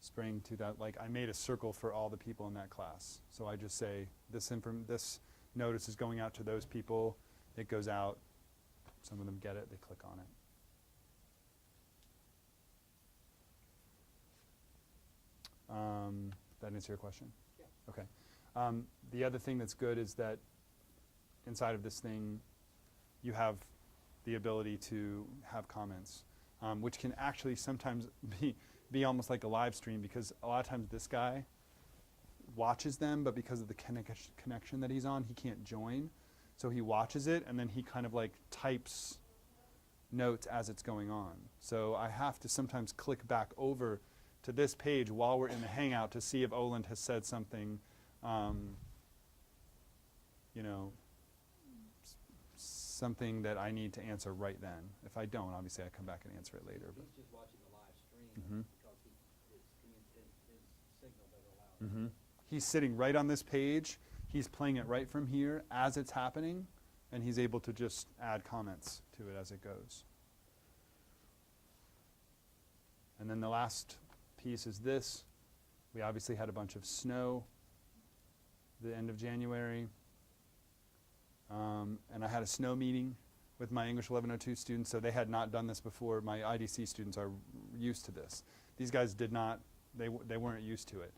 spring 2000. Like I made a circle for all the people in that class. So I just say this notice is going out to those people. It goes out. Some of them get it. They click on it. That answer your question? Yeah. Okay. The other thing that's good is that inside of this thing, you have the ability to have comments, which can actually sometimes be almost like a live stream, because a lot of times this guy watches them, but because of the connection that he's on, he can't join. So he watches it, and then he kind of like types notes as it's going on. So I have to sometimes click back over to this page while we're in the Hangout to see if Oland has said something, you know, something that I need to answer right then. If I don't, obviously I come back and answer it later. But. He's just watching the live stream Mhm. because his signal doesn't allow it. He's sitting right on this page. He's playing it right from here as it's happening, and he's able to just add comments to it as it goes. And then the last piece is this. We obviously had a bunch of snow the end of January. And I had a snow meeting with my English 1102 students, so they had not done this before. My IDC students are used to this. These guys did not, they weren't used to it.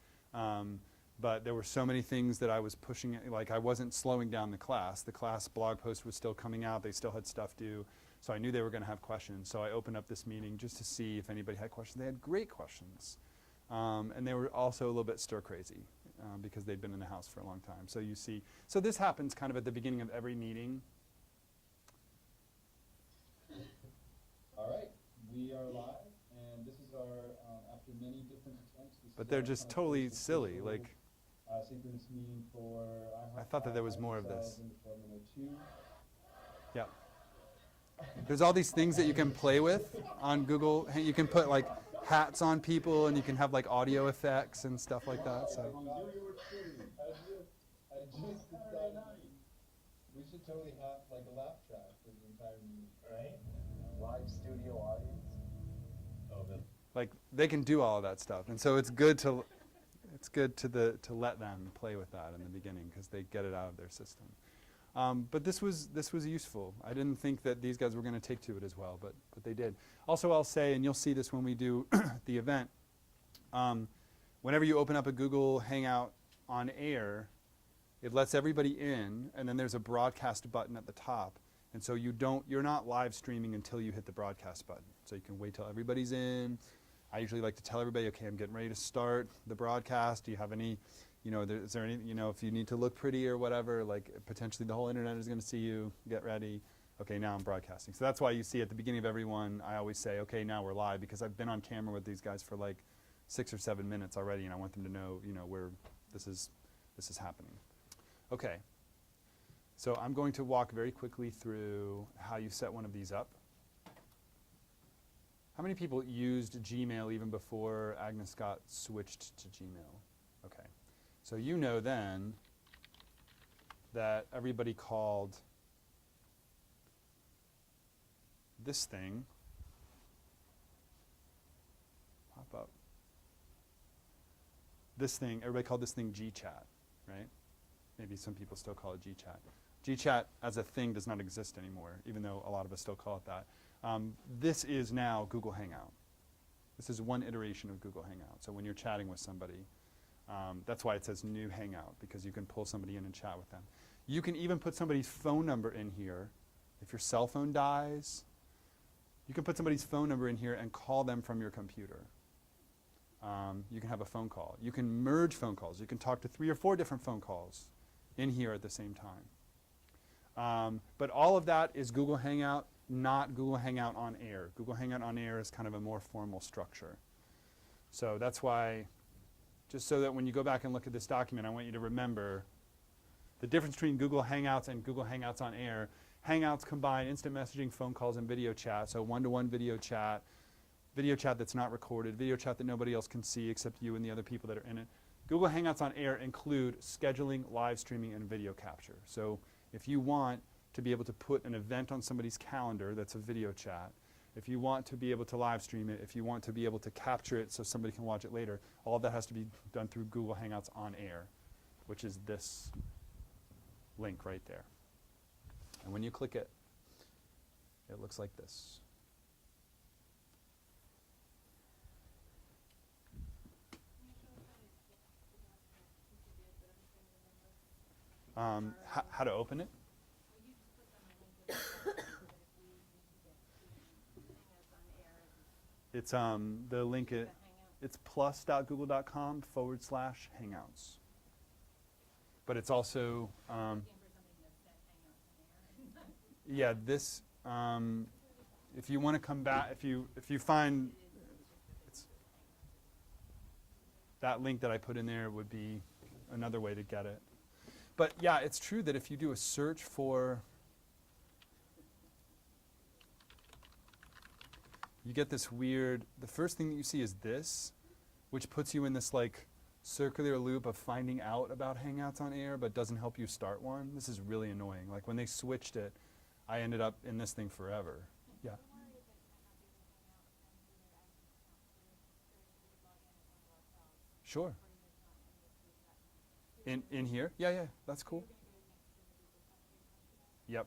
But there were so many things that I was pushing, like I wasn't slowing down the class. The class blog post was still coming out. They still had stuff due. So I knew they were going to have questions. So I opened up this meeting just to see if anybody had questions. They had great questions. And they were also a little bit stir crazy because they'd been in the house for a long time. So you see, so this happens kind of at the beginning of every meeting. All right, we are live, and this is our, after many different attempts. This But is they're our just kind of totally first silly, official, like. Synchronous meeting for I thought that there was more of this. 1102. Yeah. There's all these things that you can play with on Google. You can put like hats on people, and you can have like audio effects and stuff like that. So. I just decided we should totally have like a laugh track for the entire meeting. Right? Live studio audience. Oh, the Like they can do all of that stuff, and so it's good to let them play with that in the beginning because they get it out of their system. But this was useful. I didn't think that these guys were going to take to it as well, but they did. Also, I'll say, and you'll see this when we do the event, whenever you open up a Google Hangout on air, it lets everybody in, and then there's a broadcast button at the top. And so you're not live streaming until you hit the broadcast button. So you can wait till everybody's in. I usually like to tell everybody, okay, I'm getting ready to start the broadcast. Do you have any, is there any, if you need to look pretty or whatever, like potentially the whole internet is going to see you, get ready. Okay, now I'm broadcasting. So that's why you see at the beginning of every one, I always say, okay, now we're live, because I've been on camera with these guys for like 6 or 7 minutes already, and I want them to know, where this is happening. Okay. So I'm going to walk very quickly through how you set one of these up. How many people used Gmail even before Agnes Scott switched to Gmail? Okay. So you know then that everybody called this thing, pop up, this thing, everybody called this thing GChat, right? Maybe some people still call it GChat. GChat as a thing does not exist anymore, even though a lot of us still call it that. This is now Google Hangout. This is one iteration of Google Hangout. So when you're chatting with somebody, that's why it says new Hangout, because you can pull somebody in and chat with them. You can even put somebody's phone number in here. If your cell phone dies, you can put somebody's phone number in here and call them from your computer. You can have a phone call. You can merge phone calls. You can talk to 3 or 4 different phone calls in here at the same time. But all of that is Google Hangout, not Google Hangout on Air. Google Hangout on Air is kind of a more formal structure. So that's why, just so that when you go back and look at this document, I want you to remember the difference between Google Hangouts and Google Hangouts on Air. Hangouts combine instant messaging, phone calls, and video chat. So one-to-one video chat that's not recorded, video chat that nobody else can see except you and the other people that are in it. Google Hangouts on Air include scheduling, live streaming, and video capture. So if you want to be able to put an event on somebody's calendar that's a video chat, if you want to be able to live stream it, if you want to be able to capture it so somebody can watch it later, all of that has to be done through Google Hangouts on Air, which is this link right there. And when you click it, it looks like this. How to open it? It's the link. It's plus.google.com/hangouts. But it's also yeah. This if you want to come back, if you find that link that I put in there would be another way to get it. But yeah, it's true that if you do a search for, you get this weird, the first thing that you see is this, which puts you in this like circular loop of finding out about Hangouts on air, but doesn't help you start one. This is really annoying. Like when they switched it, I ended up in this thing forever. Yeah. Sure. In here? Yeah, yeah, that's cool. Yep.